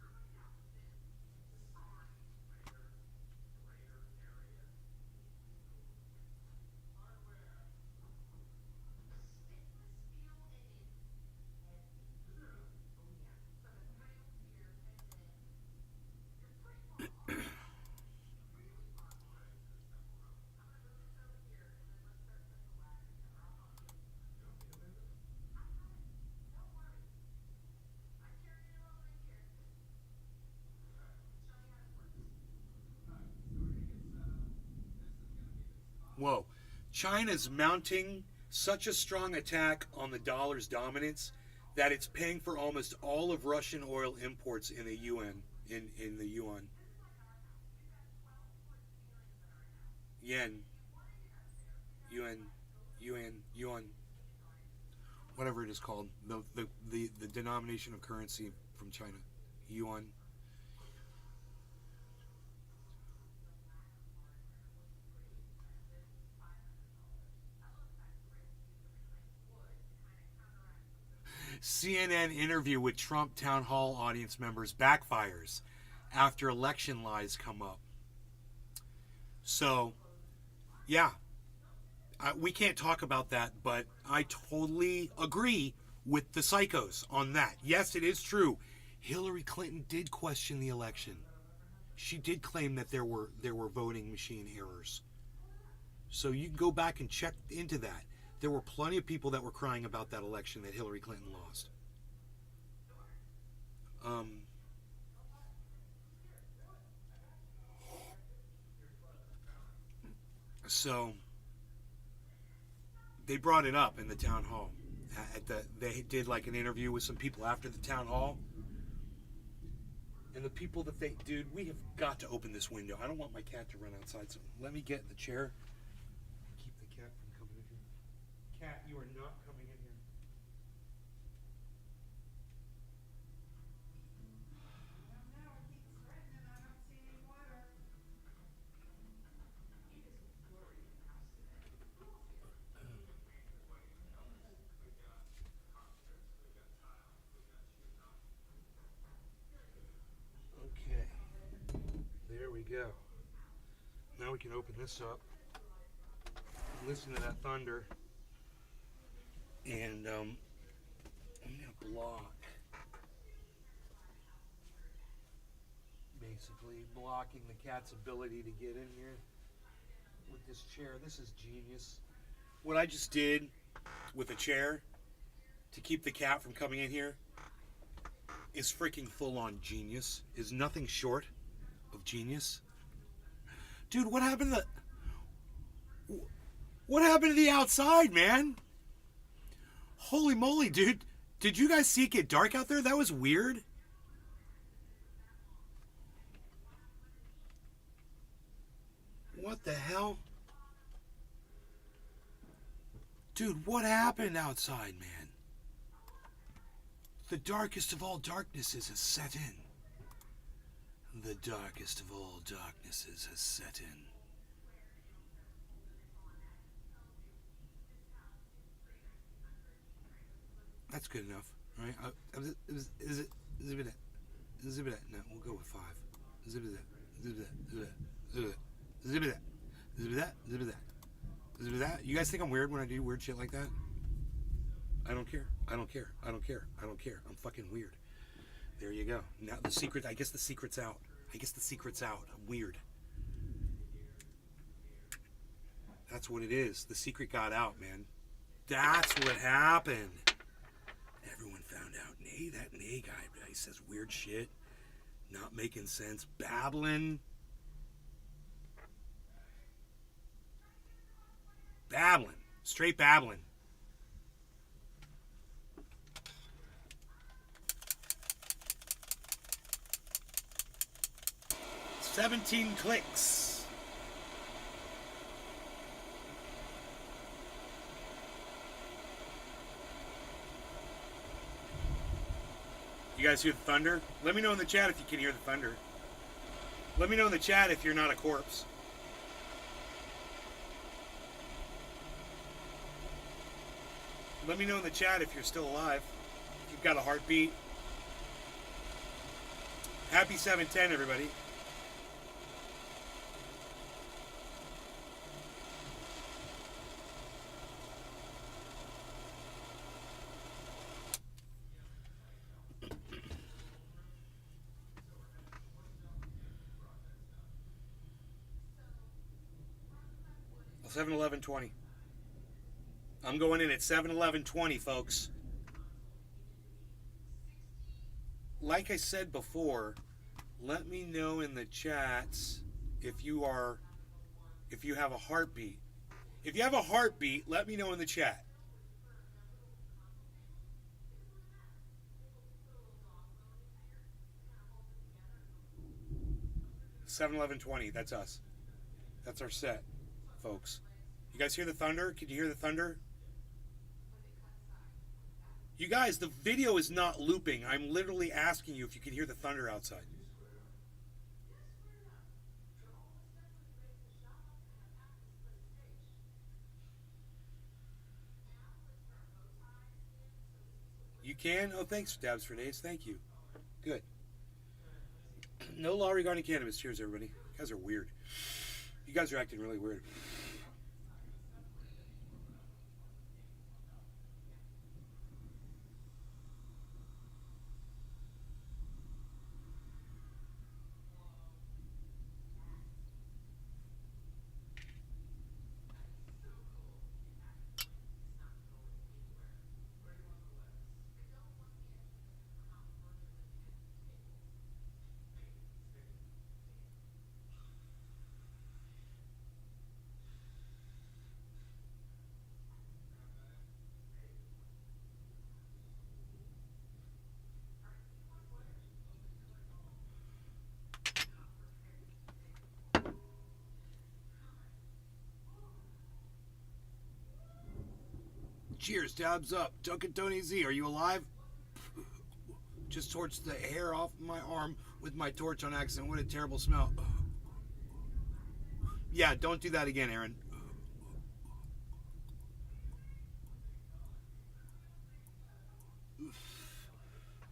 Whoa. China's mounting such a strong attack on the dollar's dominance that it's paying for almost all of Russian oil imports in the yuan. In the yuan. Yen. Yuan. Whatever it is called. The denomination of currency from China. Yuan. CNN interview with Trump town hall audience members backfires after election lies come up. So, yeah, we can't talk about that, but I totally agree with the psychos on that. Yes, it is true. Hillary Clinton did question the election. She did claim that there were voting machine errors. So you can go back and check into that. There were plenty of people that were crying about that election that Hillary Clinton lost. So they brought it up in the town hall. They did like an interview with some people after the town hall. And the people that dude, we have got to open this window. I don't want my cat to run outside, so let me get in the chair. Keep the cat from coming in here. Cat, you are not coming in here. Okay. There we go. Now we can open this up. Listen to that thunder. And I'm gonna block, basically blocking the cat's ability to get in here with this chair. This is genius. What I just did with a chair to keep the cat from coming in here is freaking full-on genius. Is nothing short of genius. Dude, what happened to the outside, man? Holy moly, dude. Did you guys see it get dark out there? That was weird. What the hell? Dude, what happened outside, man? The darkest of all darknesses has set in. The darkest of all darknesses has set in. That's good enough, right? Is it? No, we'll go with 5. You guys think I'm weird when I do weird shit like that? I don't care. I'm fucking weird. There you go. Now the secret, I guess the secret's out. I'm weird. That's what it is. The secret got out, man. That's what happened. Everyone found out. That Nay guy, he says weird shit. Not making sense. Babbling. Straight babbling. $17 clicks. You guys hear the thunder? Let me know in the chat if you can hear the thunder. Let me know in the chat if you're not a corpse. Let me know in the chat if you're still alive. If you've got a heartbeat. Happy 710, everybody. Well, 7-11-20. I'm going in at 7-11-20, folks. Like I said before, let me know in the chats if you have a heartbeat. If you have a heartbeat, let me know in the chat. 7-11-20, that's us. That's our set, folks. You guys hear the thunder? Can you hear the thunder? You guys, the video is not looping. I'm literally asking you if you can hear the thunder outside. You can? Oh, thanks, Dabs for Days. Thank you. Good. No law regarding cannabis. Cheers, everybody. You guys are weird. You guys are acting really weird. Cheers, Dabs up. Duncan Tony Z, are you alive? Just torched the hair off my arm with my torch on accident. What a terrible smell. Yeah, don't do that again, Aaron.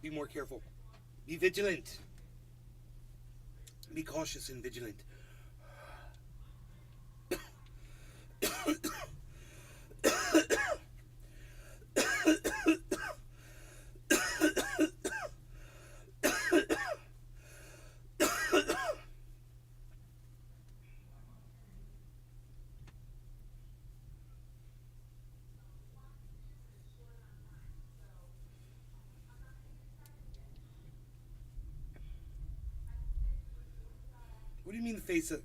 Be more careful. Be vigilant. Be cautious and vigilant. What do you mean the face of...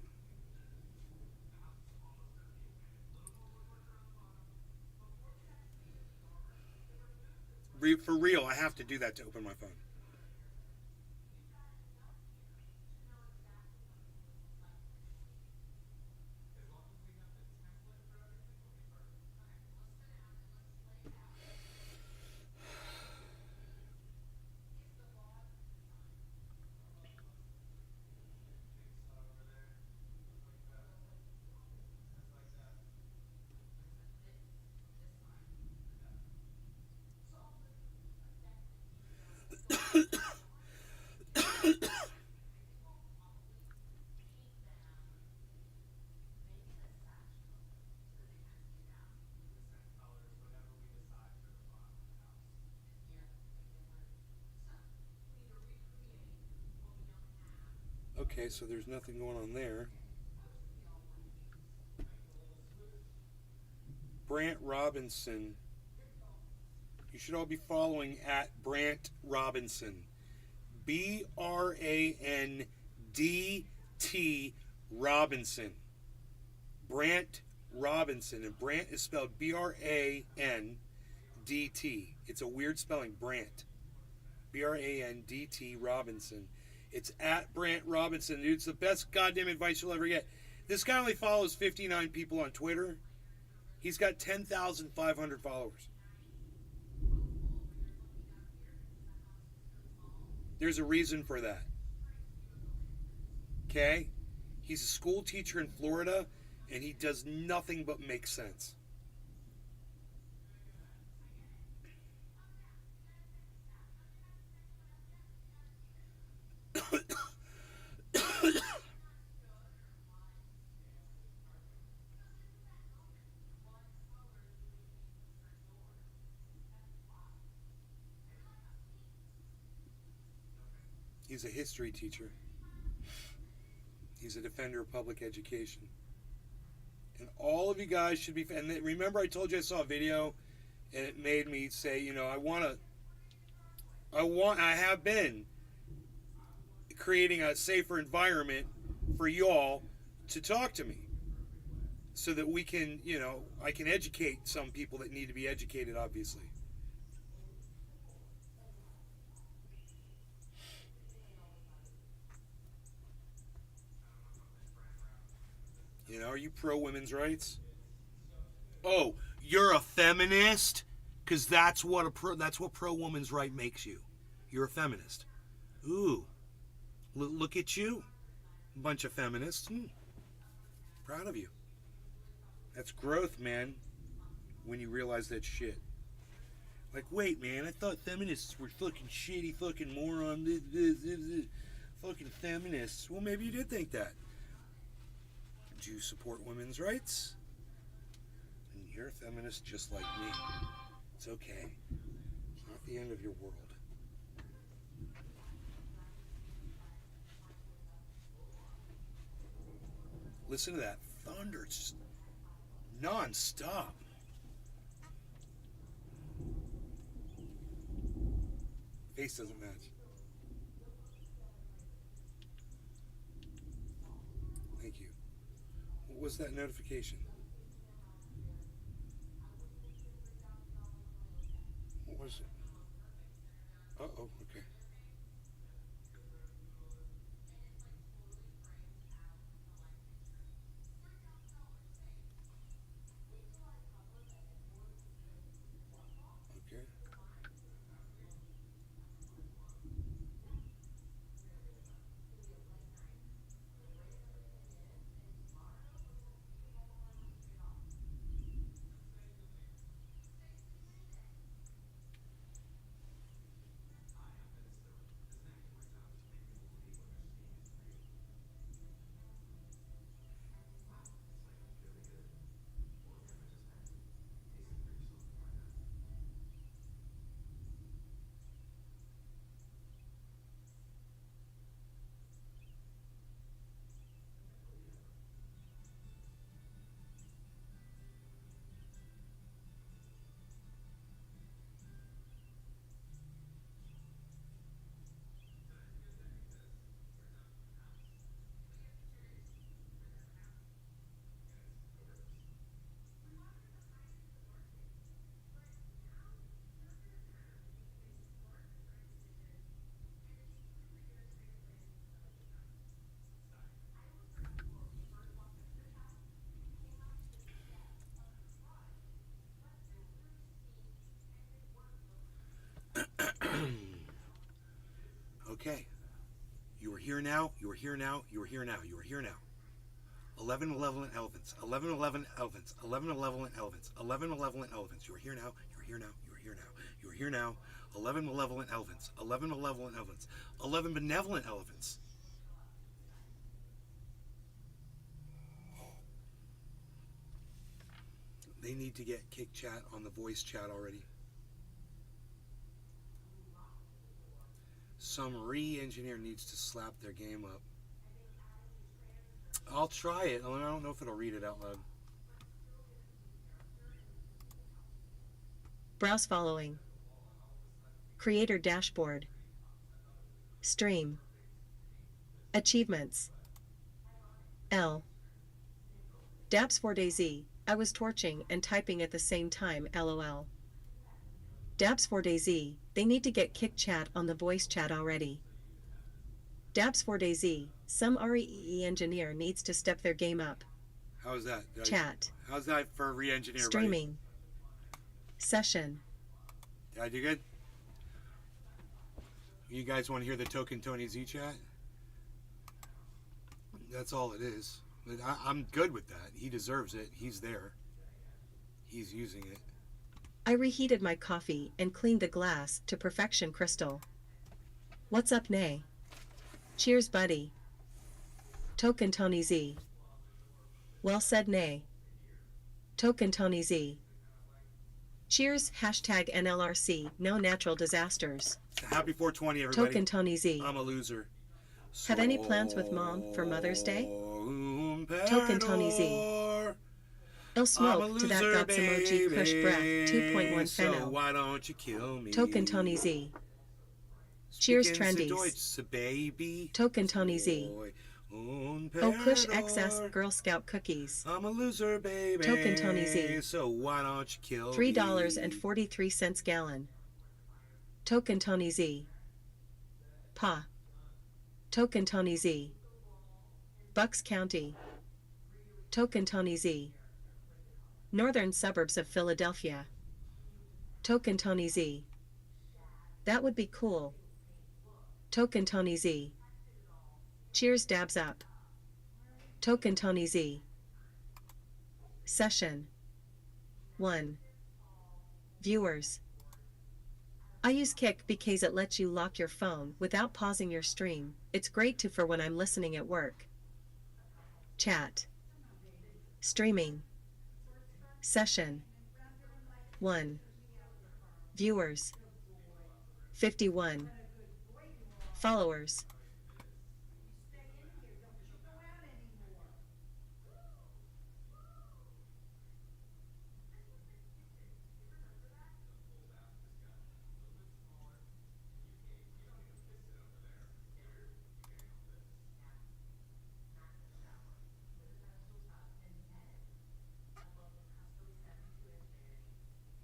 For real, I have to do that to open my phone. Okay, so there's nothing going on there. Brant Robinson. You should all be following at Brant Robinson. BRANDT Robinson. Brant Robinson. And Brant is spelled BRANDT. It's a weird spelling, Brant. BRANDT Robinson. It's at Brant Robinson. Dude, it's the best goddamn advice you'll ever get. This guy only follows 59 people on Twitter. He's got 10,500 followers. There's a reason for that. Okay? He's a school teacher in Florida, and he does nothing but make sense. He's a history teacher. He's a defender of public education. And all of you guys should be... And remember I told you I saw a video and it made me say, you know, I have been creating a safer environment for y'all to talk to me. So that we can, you know, I can educate some people that need to be educated, obviously. You know, are you pro women's rights? Oh, you're a feminist? Because that's what pro women's right makes you. You're a feminist. Ooh, look at you, bunch of feminists. Proud of you. That's growth, man. When you realize that shit. Like, wait, man, I thought feminists were fucking shitty, fucking moron, fucking feminists. Well, maybe you did think that. Do you support women's rights? And you're a feminist just like me. It's okay. It's not the end of your world. Listen to that thunder. It's just non-stop. Face doesn't match. Thank you. What was that notification? What was it? Uh-oh, okay. Okay. Okay. You are here now. You are here now. You are here now. You are here now. 11 malevolent elephants. 11 malevolent elephants. 11 malevolent elephants. 11 malevolent elephants. You are here now. You are here now. You are here now. You are here now. 11 malevolent elephants. 11 malevolent elephants. 11 benevolent elephants. They need to get kick chat on the voice chat already. Some re-engineer needs to slap their game up. I'll try it. I don't know if it'll read it out loud. Browse following. Creator dashboard. Stream. Achievements. L. Dabs 4DayZ. I was torching and typing at the same time, lol. Dabs 4DayZ. They need to get kick chat on the voice chat already. Dabs 4DayZ. Some REE engineer needs to step their game up. How's that? Chat. How's that for re-engineer? Streaming. Session. Did I do good? You guys want to hear the Token Tony Z chat? That's all it is. But I'm good with that. He deserves it. He's there. He's using it. I reheated my coffee and cleaned the glass to perfection crystal. What's up, Nay? Cheers, buddy. Token Tony Z. Well said, Nay. Token Tony Z. Cheers, hashtag NLRC, no natural disasters. Happy 420, everybody. Token Tony Z. I'm a loser. Have any plans with Mom for Mother's Day? Token Tony Z. Il smoke to that guts emoji push breath 2.1 So feno. why don't you kill me? Token Tony Z. Cheers, Speaking trendies. Deutsch, baby. Token Tony Z. Oh, Kush XS Girl Scout cookies. I'm a loser, baby. Token Tony Z. So why don't you kill me? $3.43 gallon. Token Tony Z. Pa. Token Tony Z. Bucks County. Token Tony Z. Northern suburbs of Philadelphia. Token Tony Z. That would be cool. Token Tony Z. Cheers, dabs up. Token Tony Z. Session 1. Viewers. I use Kick because it lets you lock your phone without pausing your stream. It's great too for when I'm listening at work. Chat. Streaming. Session 1. Viewers. 51. Followers.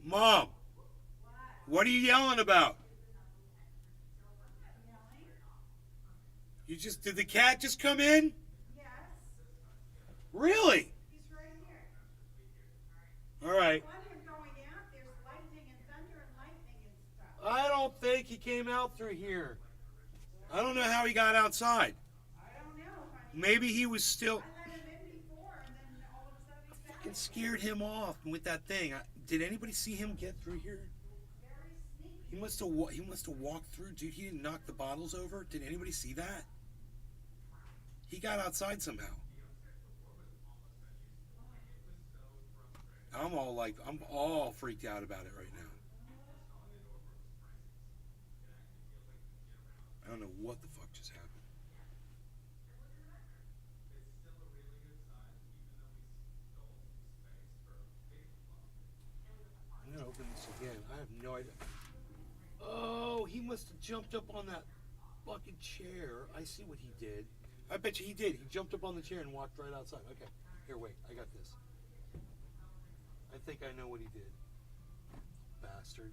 Mom, what are you yelling about? Did the cat just come in? Yes, Really? he's right here. All right. I want him going out, there's lightning and thunder and lightning and stuff. I don't think he came out through here. I don't know how he got outside. I don't know, honey. Maybe he was still. I let him in before and then all of a sudden he's back. Fucking scared him off with that thing. Did anybody see him get through here? Very sneaky. He must have walked through, dude. He didn't knock the bottles over. Did anybody see that? He got outside somehow. I'm all freaked out about it right now. I don't know what the fuck just happened. I'm gonna open this again. I have no idea. Oh, he must have jumped up on that fucking chair. I see what he did. I bet you he did. He jumped up on the chair and walked right outside. Okay. Here, wait. I got this. I think I know what he did. Bastard.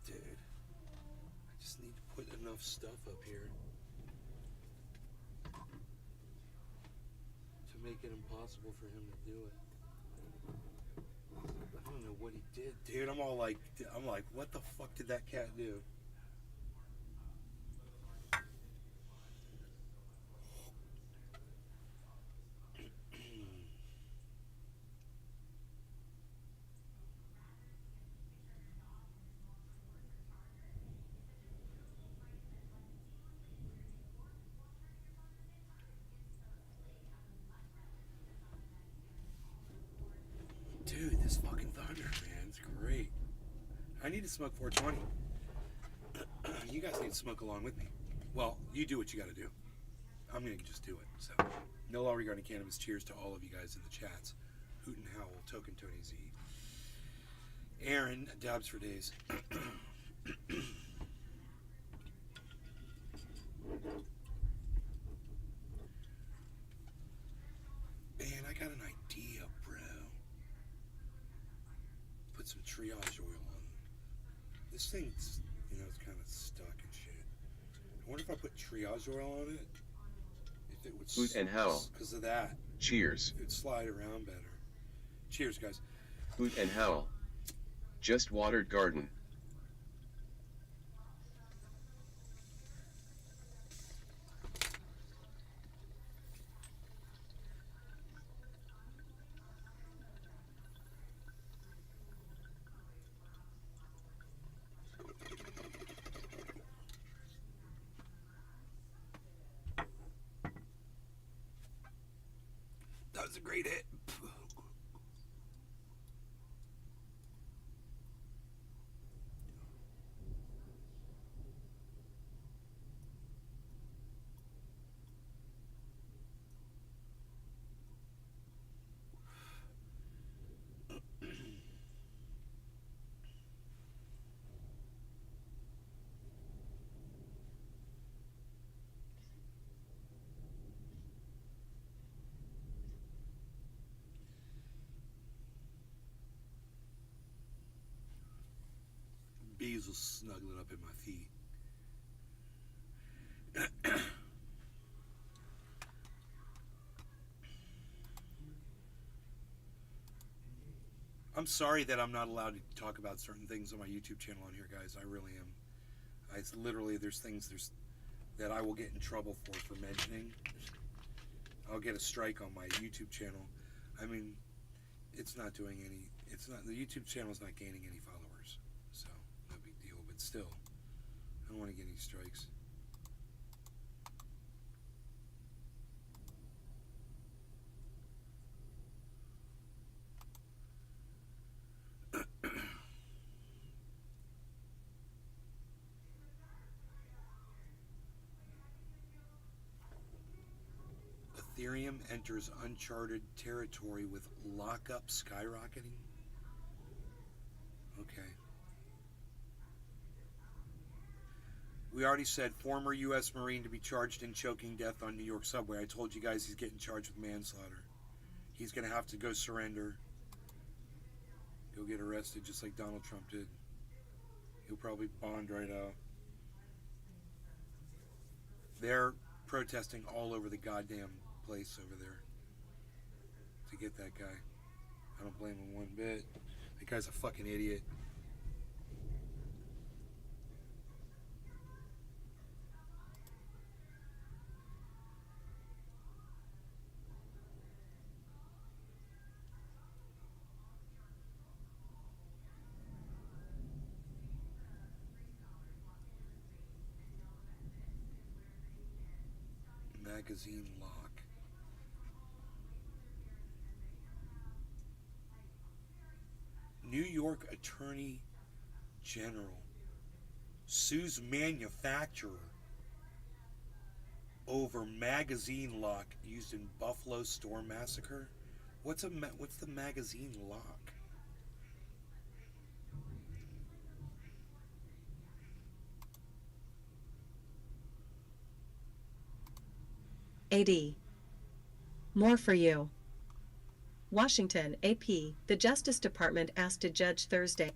Dude. I just need to put enough stuff up here to make it impossible for him to do it. I don't know what he did, dude. I'm like, what the fuck did that cat do? Dude, this fucking thunder, man, it's great. I need to smoke 420. You guys need to smoke along with me. Well, you do what you got to do. I'm going to just do it. So, no law regarding cannabis. Cheers to all of you guys in the chats. Hoot and Howl, Token Tony Z. Aaron, Dabs for days. Man, I got an idea, bro. Put some triage oil on. This thing's, it's kind of stuck and shit. I wonder if I put triage oil on it, if it would. Hoot and Howl. Because of that. Cheers. It would slide around better. Cheers, guys. Hoot and Howl. Just watered garden. That was a great hit. Bees will snuggle it up in my feet. I'm sorry that I'm not allowed to talk about certain things on my YouTube channel on here, guys. I really am. It's literally, there's things that I will get in trouble for mentioning. I'll get a strike on my YouTube channel. I mean, the YouTube channel's not gaining any followers. So, no big deal. But still, I don't want to get any strikes. Ethereum enters uncharted territory with lockup skyrocketing. Okay. We already said former U.S. Marine to be charged in choking death on New York subway. I told you guys he's getting charged with manslaughter. He's going to have to go surrender. Go get arrested just like Donald Trump did. He'll probably bond right out. They're protesting all over the goddamn place over there to get that guy. I don't blame him one bit. That guy's a fucking idiot. Magazine lock. New York Attorney General sues manufacturer over magazine lock used in Buffalo store massacre. What's the magazine lock? AD. More for you. Washington, AP, the Justice Department asked a judge Thursday.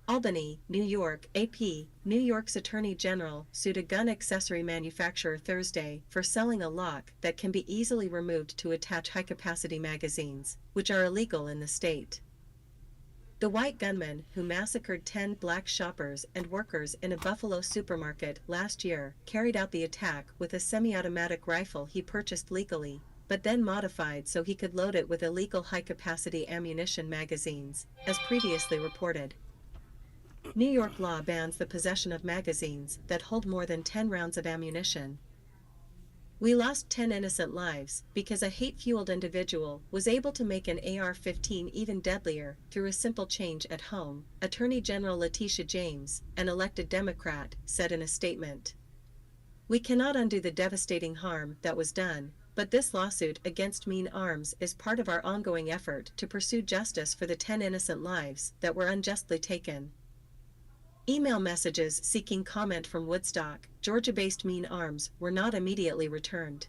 Albany, New York, AP, New York's Attorney General sued a gun accessory manufacturer Thursday for selling a lock that can be easily removed to attach high-capacity magazines, which are illegal in the state. The white gunman who massacred 10 black shoppers and workers in a Buffalo supermarket last year carried out the attack with a semi-automatic rifle he purchased legally, but then modified so he could load it with illegal high-capacity ammunition magazines, as previously reported. New York law bans the possession of magazines that hold more than 10 rounds of ammunition. We lost 10 innocent lives because a hate-fueled individual was able to make an AR-15 even deadlier through a simple change at home, Attorney General Letitia James, an elected Democrat, said in a statement. We cannot undo the devastating harm that was done, but this lawsuit against Mean Arms is part of our ongoing effort to pursue justice for the 10 innocent lives that were unjustly taken. Email messages seeking comment from Woodstock, Georgia-based Mean Arms were not immediately returned.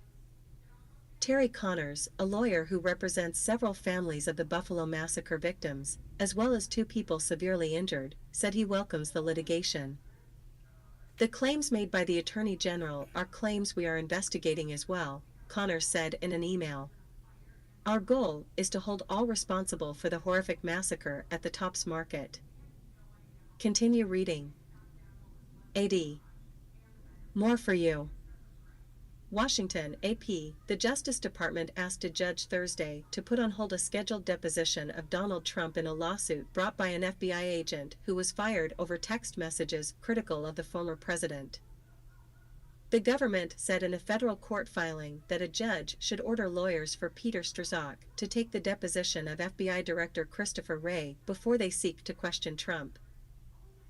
Terry Connors, a lawyer who represents several families of the Buffalo Massacre victims, as well as 2 people severely injured, said he welcomes the litigation. The claims made by the Attorney General are claims we are investigating as well, Connors said in an email. Our goal is to hold all responsible for the horrific massacre at the Tops Market. Continue reading. AD. More for you. Washington, AP. The Justice Department asked a judge Thursday to put on hold a scheduled deposition of Donald Trump in a lawsuit brought by an FBI agent who was fired over text messages critical of the former president. The government said in a federal court filing that a judge should order lawyers for Peter Strzok to take the deposition of FBI Director Christopher Wray before they seek to question Trump.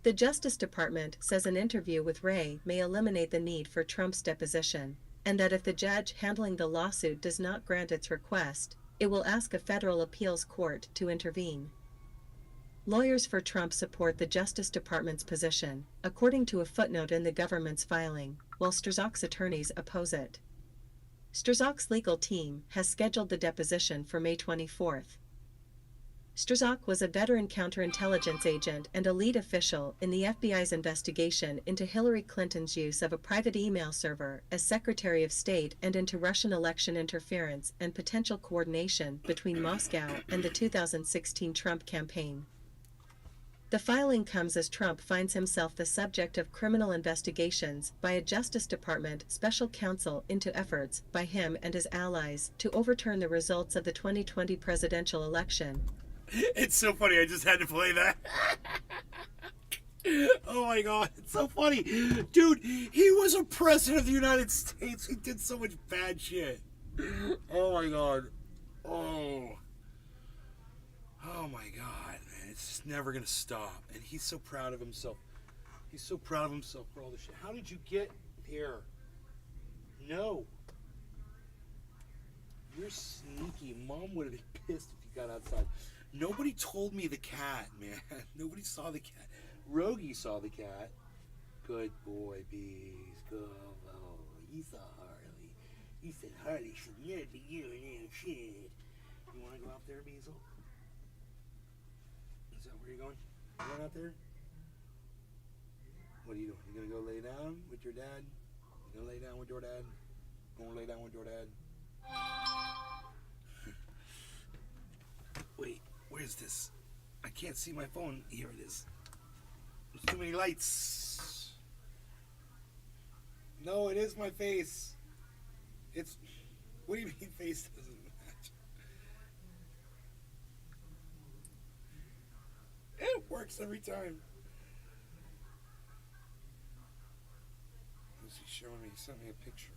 The Justice Department says an interview with Wray may eliminate the need for Trump's deposition, and that if the judge handling the lawsuit does not grant its request, it will ask a federal appeals court to intervene. Lawyers for Trump support the Justice Department's position, according to a footnote in the government's filing, while Strzok's attorneys oppose it. Strzok's legal team has scheduled the deposition for May 24th. Strzok was a veteran counterintelligence agent and a lead official in the FBI's investigation into Hillary Clinton's use of a private email server as Secretary of State and into Russian election interference and potential coordination between Moscow and the 2016 Trump campaign. The filing comes as Trump finds himself the subject of criminal investigations by a Justice Department special counsel into efforts by him and his allies to overturn the results of the 2020 presidential election. It's so funny. I just had to play that. Oh my god, it's so funny. Dude, he was a president of the United States. He did so much bad shit. Oh my god. Oh. Oh my god, man. It's just never gonna stop. And he's so proud of himself. He's so proud of himself for all this shit. How did you get here? No. You're sneaky. Mom would have been pissed if you got outside. Nobody told me the cat, man. Nobody saw the cat. Rogie saw the cat. Good boy, Bees. Good. Oh, he saw Harley. He said Harley should never be urinating shit. You want to go out there, Beazle? Is that where you're going? You going out there? What are you doing? You gonna go lay down with your dad? You gonna lay down with your dad? Gonna lay down with your dad? Wait, where's this? I can't see my phone. Here it is. There's too many lights. No, it is my face. It's... What do you mean face doesn't match? It works every time. What's he showing me? He sent me a picture.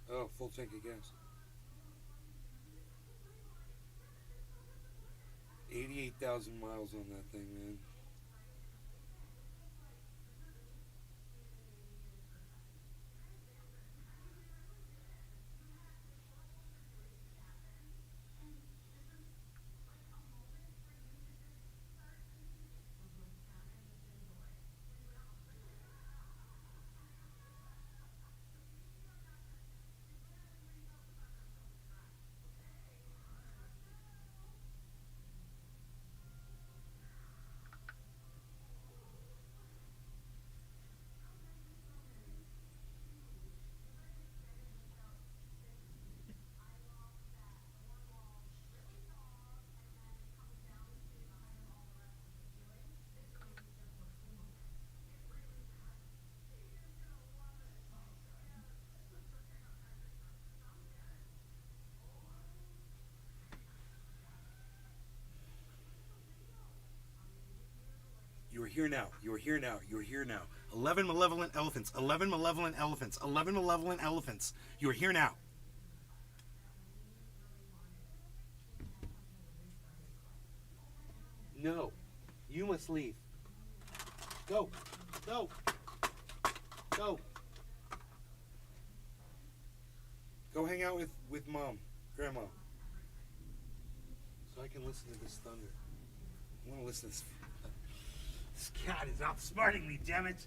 Oh, full tank of gas. 88,000 miles on that thing, man. You're here now. You're here now. You're here now. 11 malevolent elephants. 11 malevolent elephants. 11 malevolent elephants. You're here now. No. You must leave. Go. Go. Go. Go hang out with Mom, Grandma. So I can listen to this thunder. I want to listen to this. This cat is outsmarting me, damn it.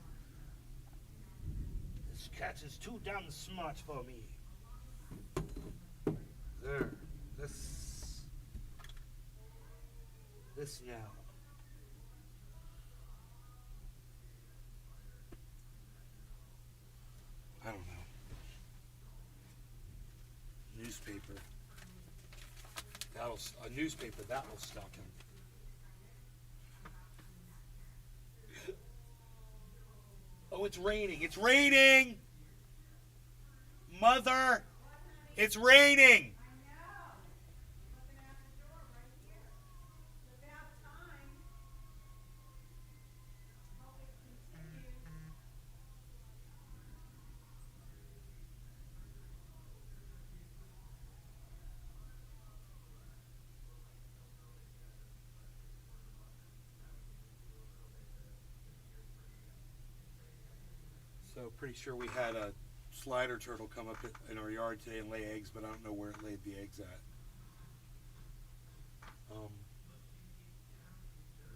This cat is too damn smart for me. There. This now. I don't know. Newspaper. A newspaper that will stop him. Oh, it's raining. It's raining! Mother! It's raining! So pretty sure we had a slider turtle come up in our yard today and lay eggs, but I don't know where it laid the eggs at.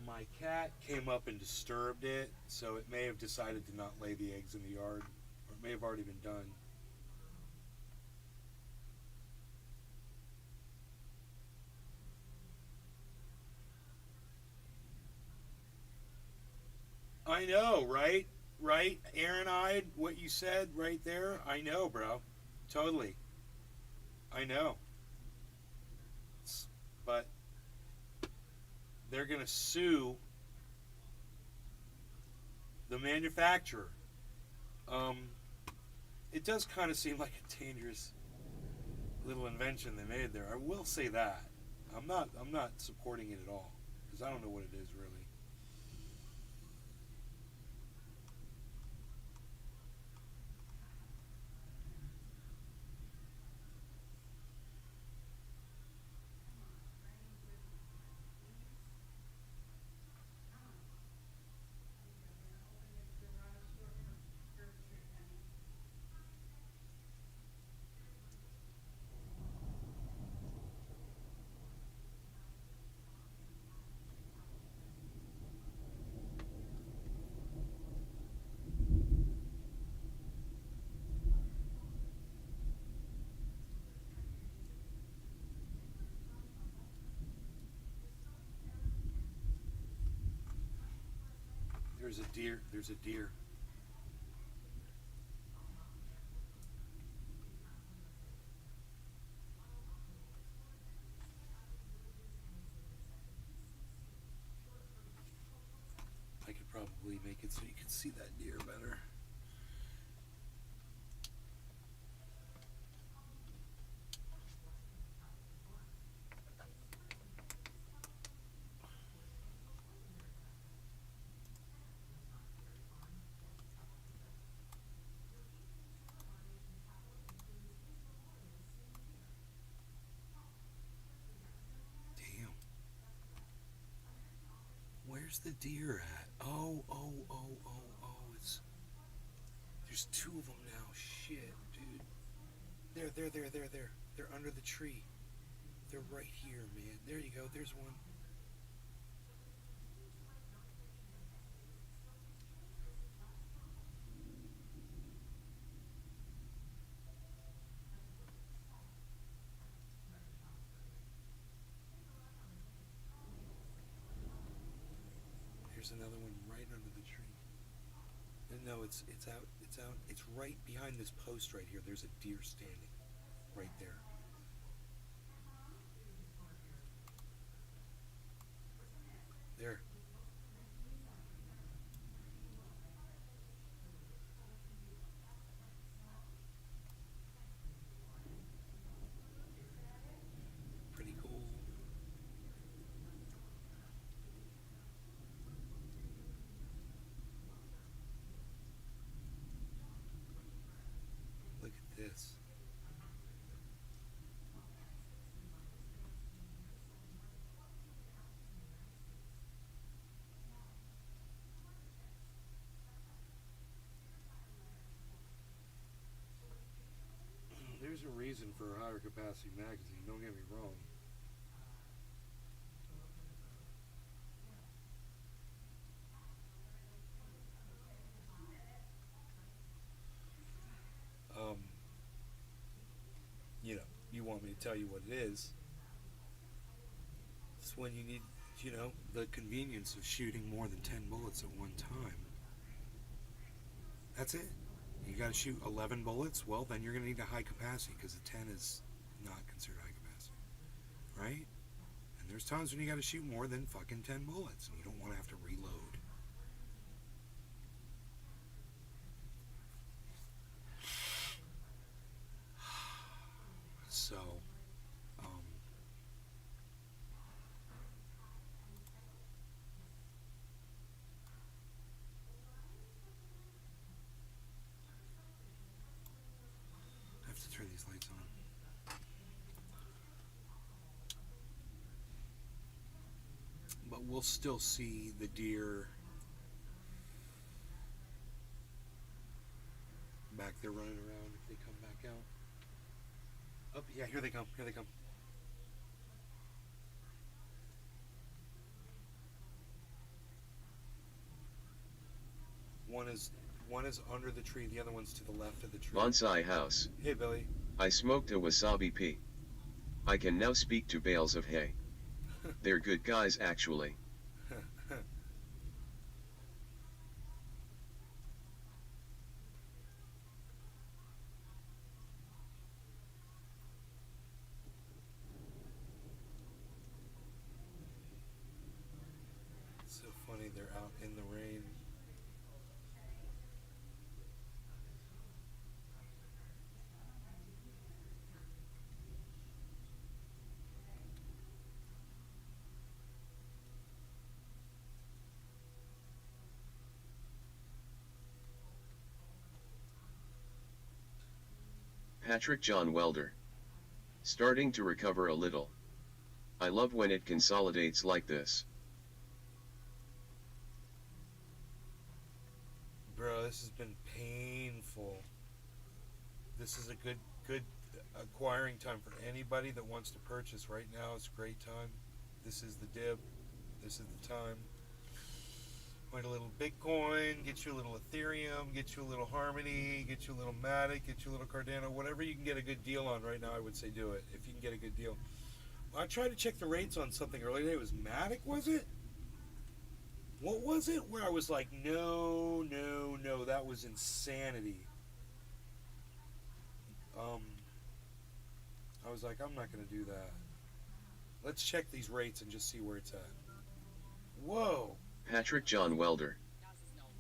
My cat came up and disturbed it, so it may have decided to not lay the eggs in the yard, or it may have already been done. I know, right? Right? Aaron-eyed, what you said right there? I know, bro. Totally. I know. But they're going to sue the manufacturer. It does kind of seem like a dangerous little invention they made there. I will say that. I'm not supporting it at all, because I don't know what it is really. There's a deer. There's a deer. I could probably make it so you can see that deer better. Where's the deer at? Oh, it's... There's two of them now. Shit, dude. There. They're under the tree. They're right here, man. There you go. There's one. There's another one right under the tree. No, it's out. It's right behind this post right here. There's a deer standing right there. There. Pretty cool. Look at this. reason for a higher capacity magazine, don't get me wrong. Um, you know, you want me to tell you what it is. It's when you need, the convenience of shooting more than 10 bullets at one time. That's it. You got to shoot 11 bullets? Well, then you're going to need a high capacity because a 10 is not considered high capacity. Right? And there's times when you got to shoot more than fucking 10 bullets and you don't want to have to reload. So, I have to turn these lights on. But we'll still see the deer back there running around if they come back out. Oh, yeah, here they come. Here they come. One is under the tree, the other one's to the left of the tree. Bonsai House. Hey, Billy. I smoked a wasabi pea. I can now speak to bales of hay. They're good guys actually. It's so funny, they're out in the rain. Patrick John Welder. Starting to recover a little. I love when it consolidates like this. Bro, this has been painful. This is a good acquiring time for anybody that wants to purchase right now. It's a great time. This is the dip. This is the time. Find a little Bitcoin, get you a little Ethereum, get you a little Harmony, get you a little Matic, get you a little Cardano, whatever you can get a good deal on right now, I would say do it, if you can get a good deal. I tried to check the rates on something earlier today. It was Matic, was it? What was it? Where I was like, no, that was insanity. I was like, I'm not going to do that. Let's check these rates and just see where it's at. Whoa. Patrick John Welder.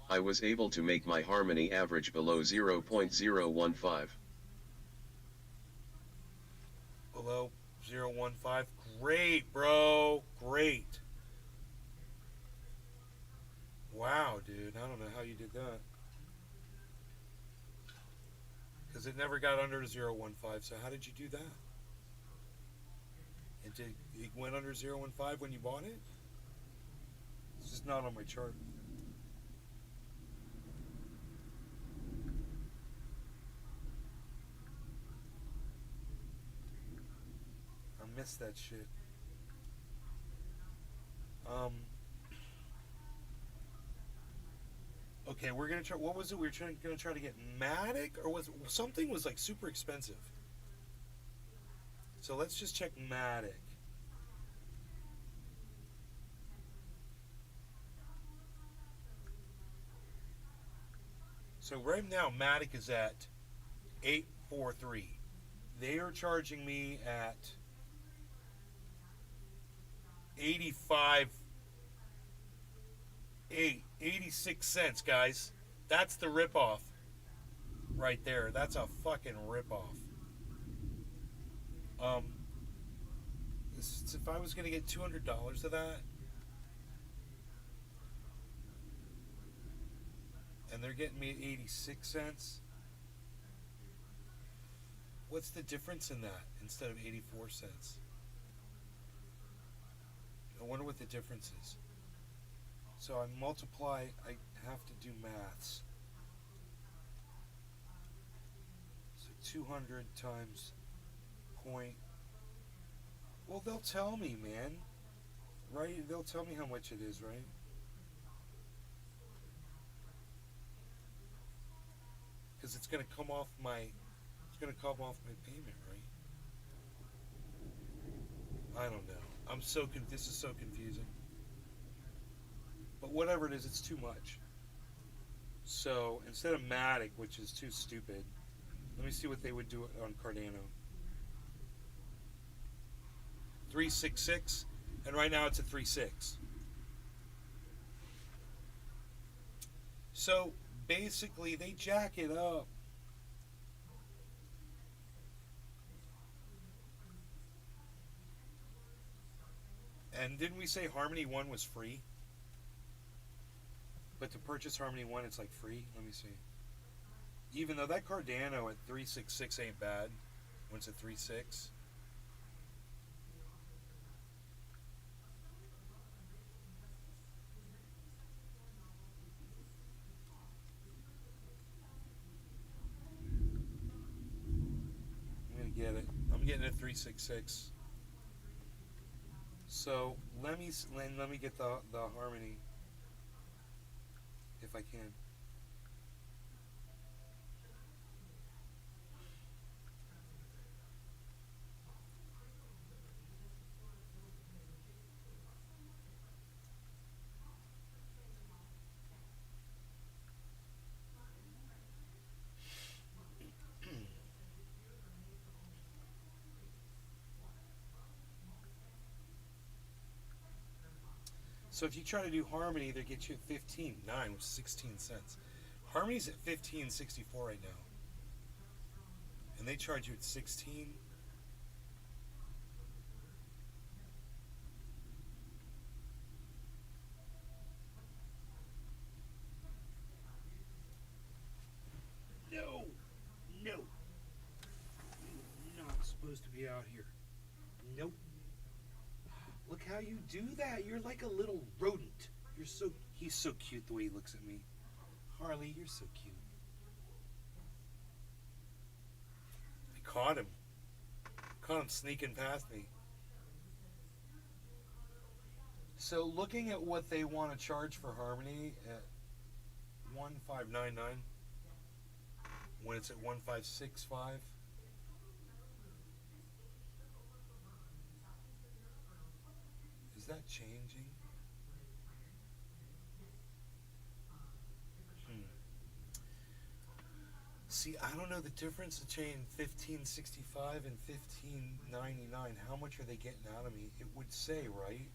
I was able to make my Harmony average below 0.015. Below 0.15. Great, bro. Great. Wow, dude. I don't know how you did that. Because it never got under 0.15, so how did you do that? It went under 0.15 when you bought it? It's just not on my chart. I missed that shit. Okay, we're gonna try. What was it? We were gonna try to get Matic, or was it, something was like super expensive. So let's just check Matic. So right now, Matic is at 843. They are charging me at 86 cents, guys. That's the ripoff right there. That's a fucking ripoff. If I was gonna get $200 of that, and they're getting me at 86 cents, what's the difference in that instead of 84 cents? I wonder what the difference is. So I multiply, I have to do maths. So 200 times point. Well, they'll tell me, man. Right? They'll tell me how much it is, right? Because it's gonna come off my. It's gonna come off my payment, right? I don't know. This is so confusing. But whatever it is, it's too much. So instead of Matic, which is too stupid, let me see what they would do on Cardano. 366, and right now it's at 3.6. So basically, they jack it up. And didn't we say Harmony 1 was free? But to purchase Harmony 1, it's like free. Let me see. Even though that Cardano at 366 ain't bad, when it's at 3.6. I'm gonna get it. I'm getting it at 3.66. So let me get the Harmony if I can. So if you try to do Harmony, they get you at 15.9, which is 16 cents. Harmony's at 15.64 right now. And they charge you at 16. No. No. You're not supposed to be out here. Nope. Look how you do that. You're like a little rodent. He's so cute the way he looks at me. Harley, you're so cute. I caught him. Caught him sneaking past me. So looking at what they want to charge for Harmony at 1599 when it's at 1565. Is that changing? See, I don't know the difference between 1565 and 1599. How much are they getting out of me? It would say, right?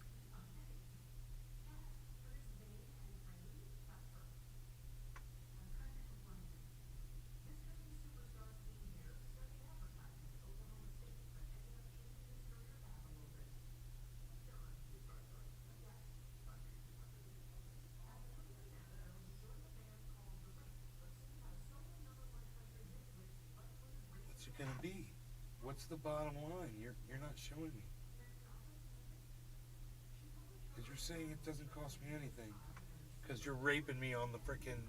What's it gonna be? What's the bottom line? You're not showing me. Because you're saying it doesn't cost me anything. Because you're raping me on the frickin'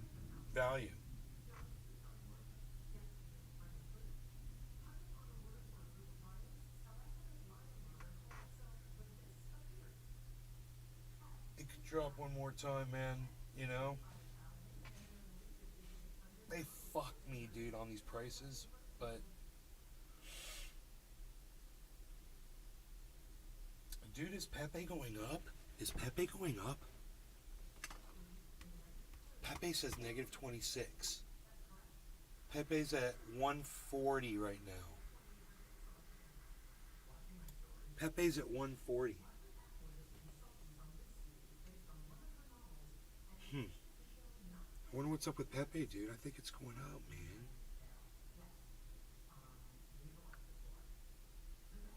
value. It could drop one more time, man. You know? They fuck me, dude, on these prices. But... dude, is Pepe going up? Is Pepe going up? Pepe says negative 26. Pepe's at 140 right now. Pepe's at 140. I wonder what's up with Pepe, dude. I think it's going up, man.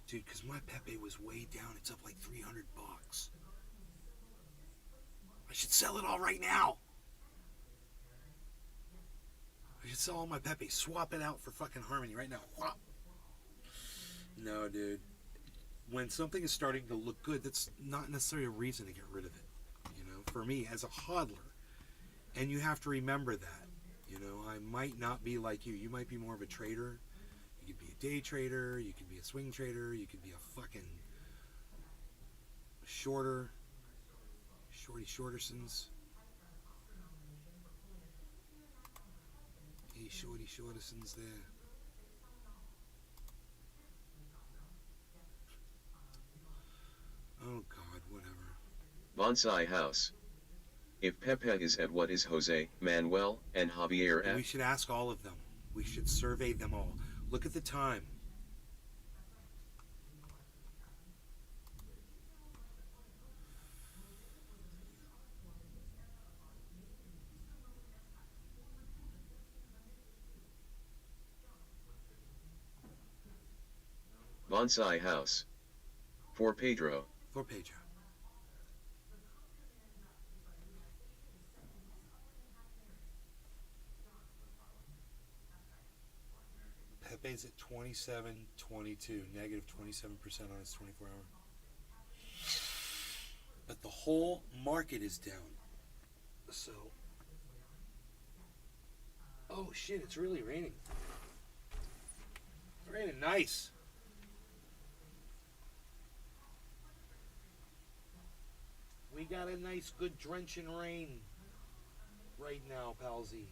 Dude, because my Pepe was way down. It's up like 300 bucks. I should sell it all right now. I should sell all my Pepe. Swap it out for fucking Harmony right now. Whop. No, dude. When something is starting to look good, that's not necessarily a reason to get rid of it. You know, for me, as a hodler. And you have to remember that. You know, I might not be like you. You might be more of a trader. You could be a day trader, you could be a swing trader, you could be a fucking shorty shortersons. Hey, shorty shortersons there. Oh God, whatever. Bonsai House. If Pepe is at, what is Jose, Manuel, and Javier We at? should ask all of them. We should survey them all. Look at the time. Bonsai House. For Pedro. For Pedro. Pepe's at 27.22, negative 27% on his 24 hour. But the whole market is down. So. Oh shit, it's really raining. It's raining nice. We got a nice good drenching rain right now, Palsy.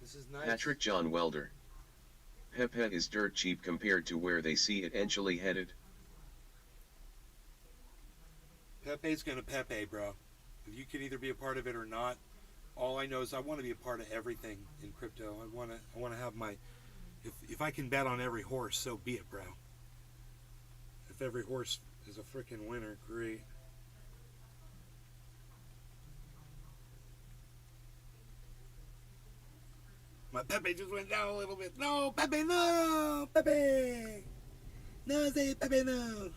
This is nice. Patrick John Welder. Pepe is dirt cheap compared to where they see it eventually headed. Pepe's gonna Pepe, bro. You can either be a part of it or not. All I know is I want to be a part of everything in crypto. I want to have my. If I can bet on every horse, so be it, bro. If every horse is a freaking winner, great. My Pepe just went down a little bit. No, Pepe, no! Pepe! No, say Pepe, no!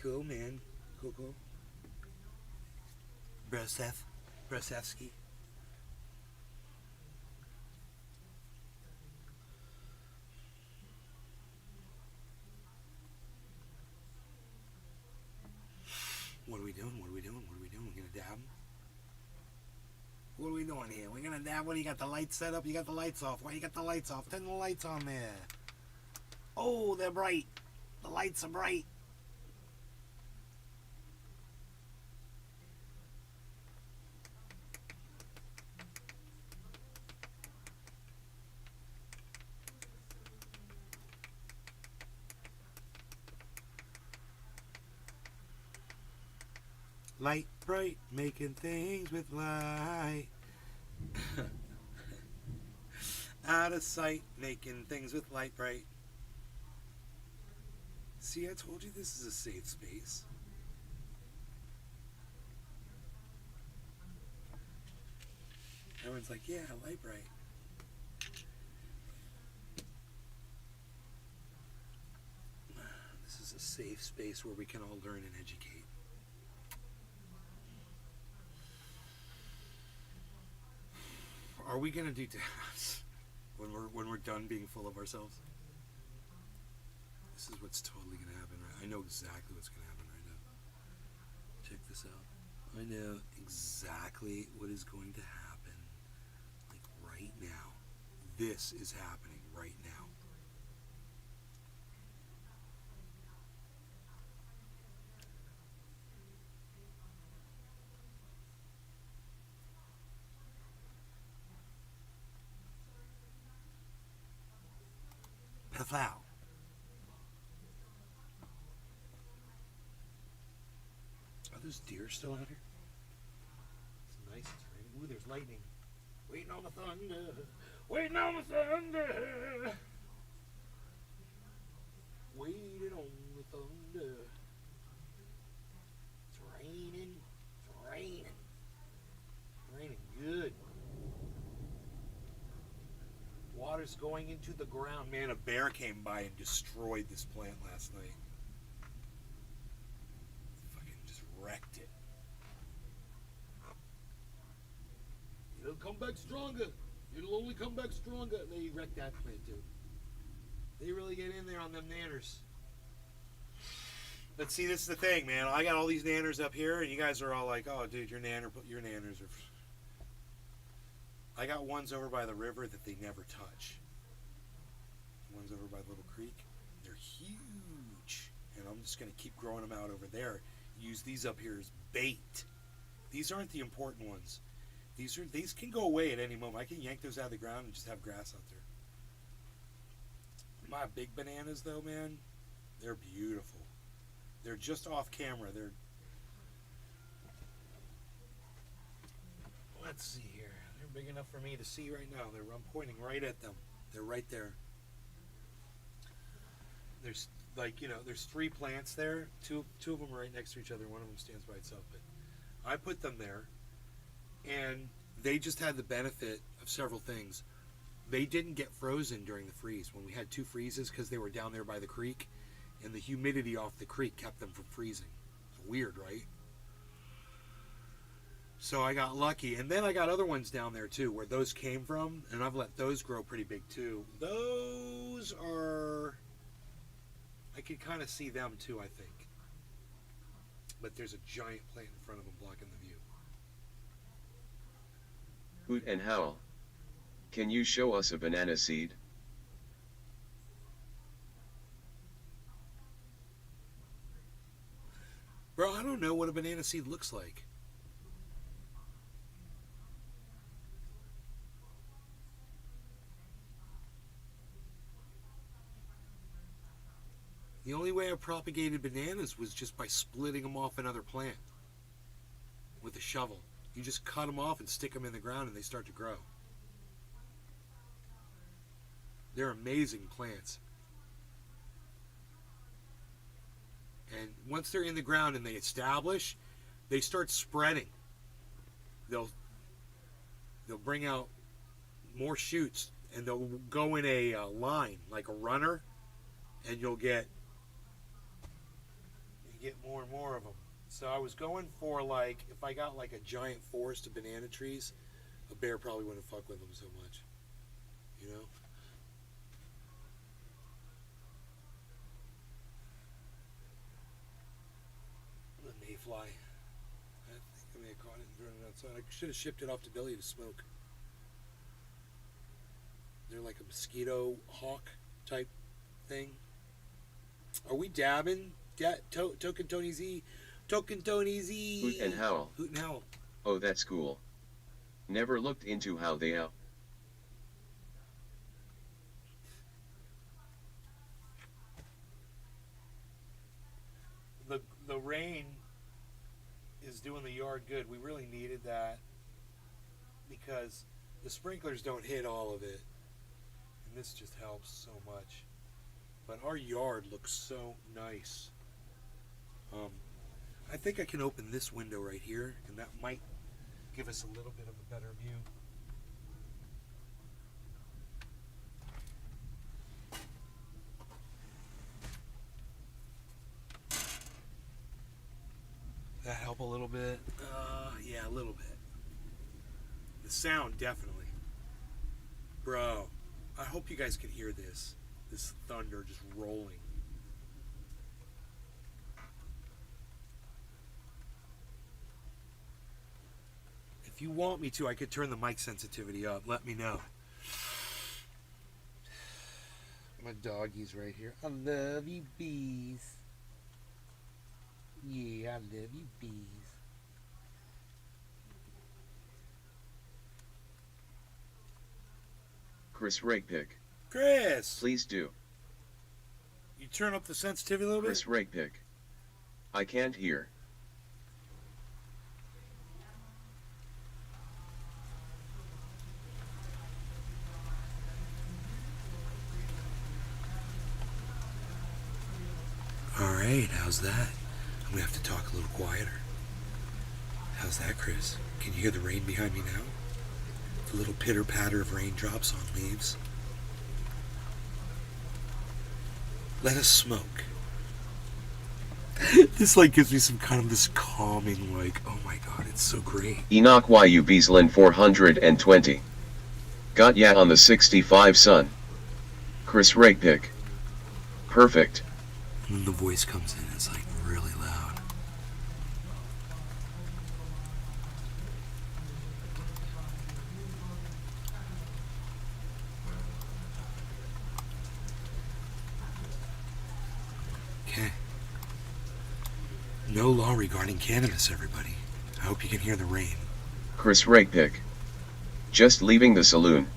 Cool, man. Cool. Brosevsky. What are we doing? We're gonna dab? What are we doing here? We're gonna dab? What do you got, the lights set up? You got the lights off. Why you got the lights off? Turn the lights on there. Oh, they're bright. The lights are bright. Light bright, making things with light. Out of sight, making things with light bright. See, I told you this is a safe space. Everyone's like, yeah, light bright. This is a safe space where we can all learn and educate. Are we gonna do dabs when we're done being full of ourselves? This is what's totally gonna happen. Right? I know exactly what's gonna happen right now. Check this out. I know exactly what is going to happen. Like right now. This is happening right now. Plow. Are those deer still out here? It's nice. It's raining. Ooh, there's lightning. Waiting on the thunder. Waiting on the thunder. Waiting on the thunder. It's raining. It's raining. Raining good. Water's going into the ground. Man, a bear came by and destroyed this plant last night. Fucking just wrecked it. come back stronger. It'll only come back stronger. They wrecked that plant too. They really get in there on them nanners. But see, this is the thing, man. I got all these nanners up here, and you guys are all like, "Oh, dude, your nanners are." I got ones over by the river that they never touch. Ones over by Little Creek, they're huge, and I'm just gonna keep growing them out over there. Use these up here as bait. These aren't the important ones. These can go away at any moment. I can yank those out of the ground and just have grass out there. My big bananas, though, man, they're beautiful. They're just off camera. Let's see here. They're big enough for me to see right now. I'm pointing right at them. They're right there. There's there's 3 plants there. Two of them are right next to each other. One of them stands by itself. But I put them there, and they just had the benefit of several things. They didn't get frozen during the freeze when we had 2 freezes because they were down there by the creek, and the humidity off the creek kept them from freezing. It's weird, right? So I got lucky, and then I got other ones down there too where those came from, and I've let those grow pretty big too. Those are, I could kind of see them too, I think. But there's a giant plant in front of them blocking the view. Hoot and Howl. Can you show us a banana seed? Bro, I don't know what a banana seed looks like. The only way I propagated bananas was just by splitting them off another plant with a shovel. You just cut them off and stick them in the ground and they start to grow. They're amazing plants. And once they're in the ground and they establish, they start spreading. They'll bring out more shoots, and they'll go in a line like a runner, and you get more and more of them. So I was going for, like, if I got like a giant forest of banana trees, a bear probably wouldn't fuck with them so much, you know. The mayfly. I think I may have caught it and thrown it outside. I should have shipped it off to Billy to smoke. They're like a mosquito hawk type thing. Are we dabbing? Token Tony Z. Token Tony Z. Hoot and Howl. Hoot and Howl. Oh, that's cool. Never looked into how they out. The rain is doing the yard good. We really needed that because the sprinklers don't hit all of it, and this just helps so much. But our yard looks so nice. I think I can open this window right here, and that might give us a little bit of a better view. That help a little bit? Yeah, a little bit. The sound, definitely. Bro, I hope you guys can hear this. This thunder just rolling. If you want me to, I could turn the mic sensitivity up. Let me know. My doggy's right here. I love you, bees. Yeah, I love you, bees. Chris Rakepick. Chris! Please do. You turn up the sensitivity a little bit? Chris Rakepick. I can't hear. Alright, how's that? I'm gonna have to talk a little quieter. How's that, Chris? Can you hear the rain behind me now? The little pitter patter of raindrops on leaves. Let us smoke. This like gives me some kind of this calming, like, oh my god, it's so great. Enoch YU Beaslin 420. Got ya on the 65 son. Chris Rakepick. Perfect. And then the voice comes in, it's like really loud. Okay. No law regarding cannabis, everybody. I hope you can hear the rain. Chris Rakepick. Just leaving the saloon.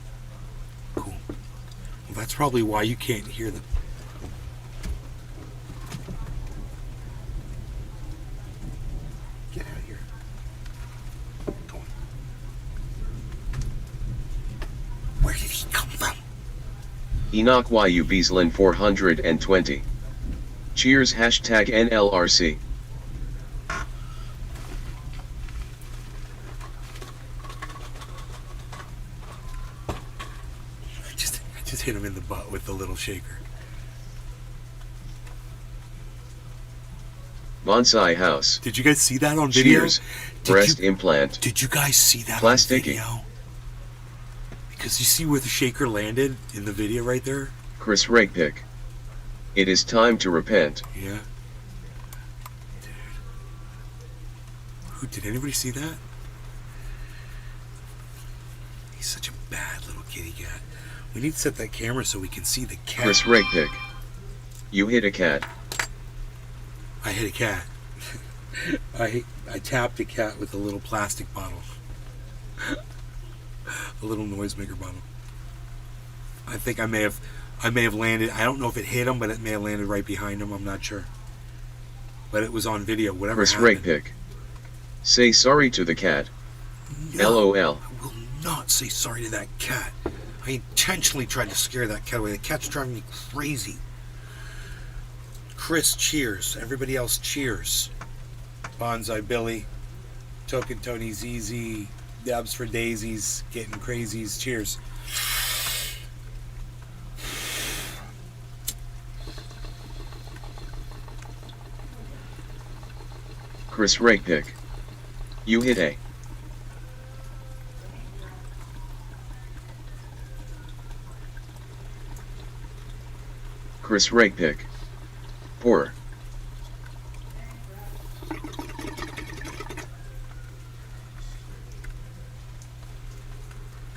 Cool. Well, that's probably why you can't hear the... Get out of here. Go on. Where did he come from? Enoch YU Beaslin 420. Cheers #NLRC. I just hit him in the butt with the little shaker. Bonsai house. Did you guys see that on video? Cheers. Did Breast you, implant. did you guys see that Plasticky. on video? Because you see where the shaker landed in the video right there? Chris Rakepick. It is time to repent. Yeah. Dude. Who, did anybody see that? He's such a bad little kitty cat. We need to set that camera so we can see the cat. Chris Rakepick. You hit a cat. I hit a cat. I tapped a cat with a little plastic bottle. A little noisemaker bottle. I think I may have landed. I don't know if it hit him, but it may have landed right behind him. I'm not sure. But it was on video. Whatever Chris happened. Rakepick. Say sorry to the cat. No, LOL. I will not say sorry to that cat. I intentionally tried to scare that cat away. The cat's driving me crazy. Chris, cheers. Everybody else, cheers. Bonsai Billy, Token Tony ZZ, Dabs for Daisies, Getting Crazies, cheers. Chris Rakepick. You hit a. Chris Rakepick. Poor.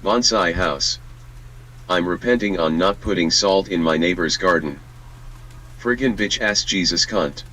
Bonsai house. I'm repenting on not putting salt in my neighbor's garden. Friggin' bitch ass Jesus cunt.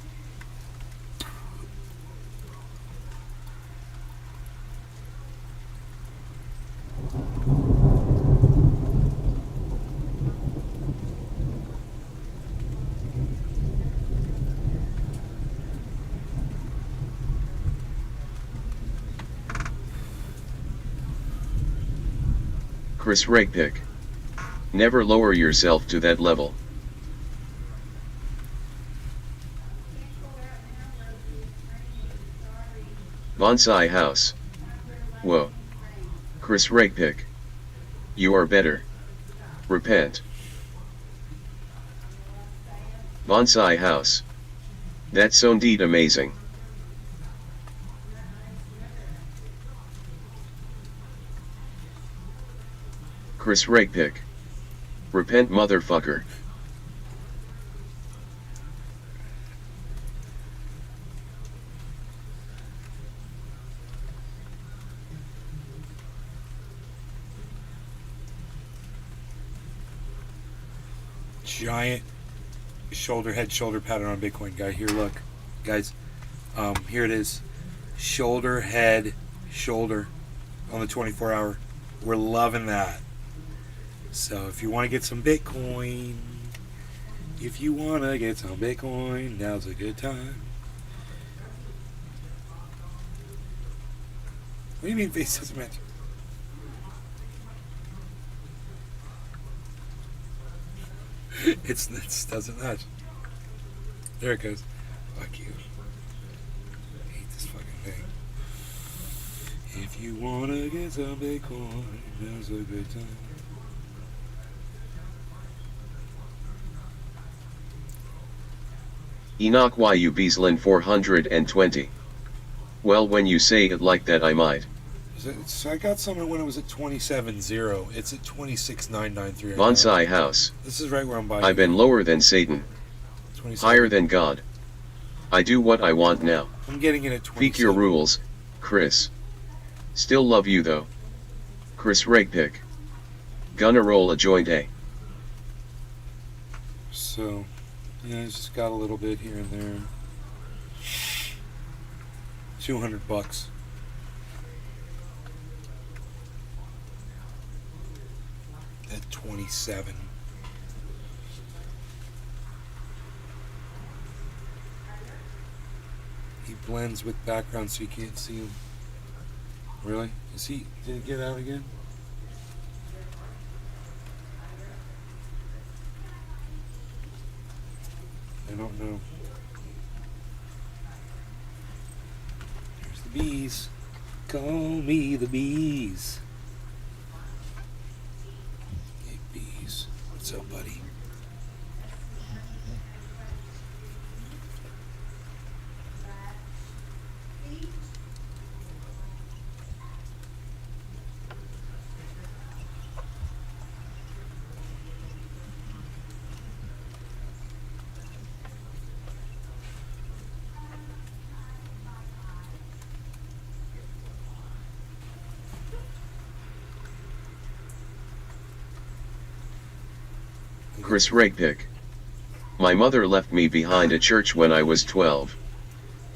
Chris Rakepick. Never lower yourself to that level. Bonsai house. Whoa. Chris Rakepick. You are better. Repent. Bonsai house. That's indeed amazing. Chris Rakepick. Repent motherfucker. Giant head shoulder pattern on Bitcoin guy. Here, look, guys. Here it is. Shoulder, head, shoulder on the 24-hour. We're loving that. So if you want to get some Bitcoin, now's a good time. What do you mean face doesn't match? It doesn't match. There it goes. Fuck you. I hate this fucking thing. If you wanna get some Bitcoin, now's a good time. Enoch Yu Beaslin 420. Well, when you say it like that, I might. So I got some when it was at 27.0. It's at 26.993. Bonsai house. This is right where I'm buying. I've been lower than Satan, 27. higher than God. I do what I want now. I'm getting it at 27. Peak your rules, Chris. Still love you though. Chris Rakepick. Gonna roll a joint A. So, yeah, it's just got a little bit here and there. $200. At 27. He blends with background so you can't see him. Really? Is he? Did he get out again? I don't know. Here's the bees. Call me the bees. Hey bees. What's up, buddy? Chris Rakepick. My mother left me behind at church when I was 12.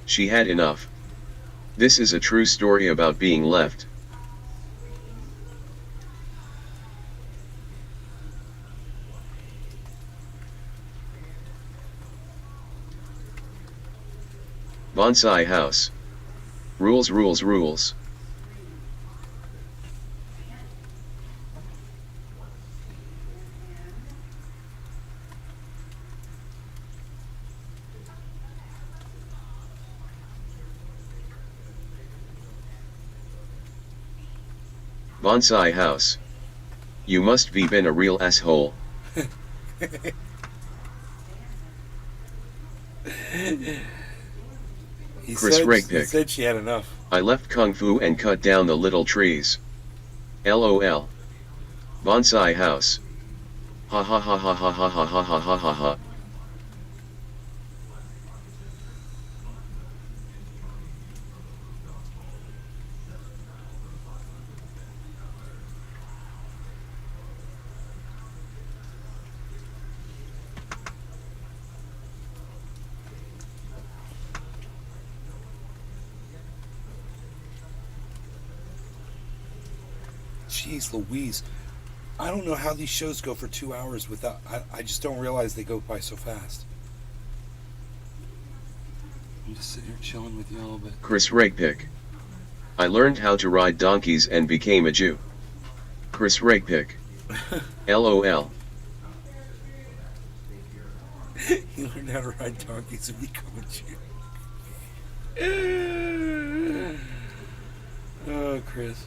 She had enough. This is a true story about being left. Bonsai house. Rules, rules, rules. Bonsai house. You must be been a real asshole. Chris Rakepick. He said she had enough. I left Kung Fu and cut down the little trees. LOL. Bonsai house. Ha ha ha ha ha ha ha ha ha ha ha ha. Jeez Louise. I don't know how these shows go for 2 hours without... I just don't realize they go by so fast. I'm just sitting here chilling with y'all, but... Chris Rakepick. I learned how to ride donkeys and became a Jew. Chris Rakepick. LOL. He learned how to ride donkeys and become a Jew. Oh, Chris.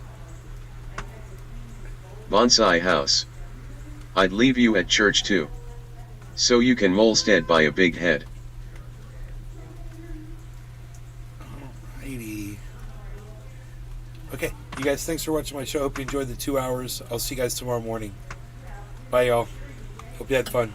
Bonsai house. I'd leave you at church too. So you can molested by a big head. Alrighty. Okay, you guys, thanks for watching my show. Hope you enjoyed the 2 hours. I'll see you guys tomorrow morning. Bye, y'all. Hope you had fun.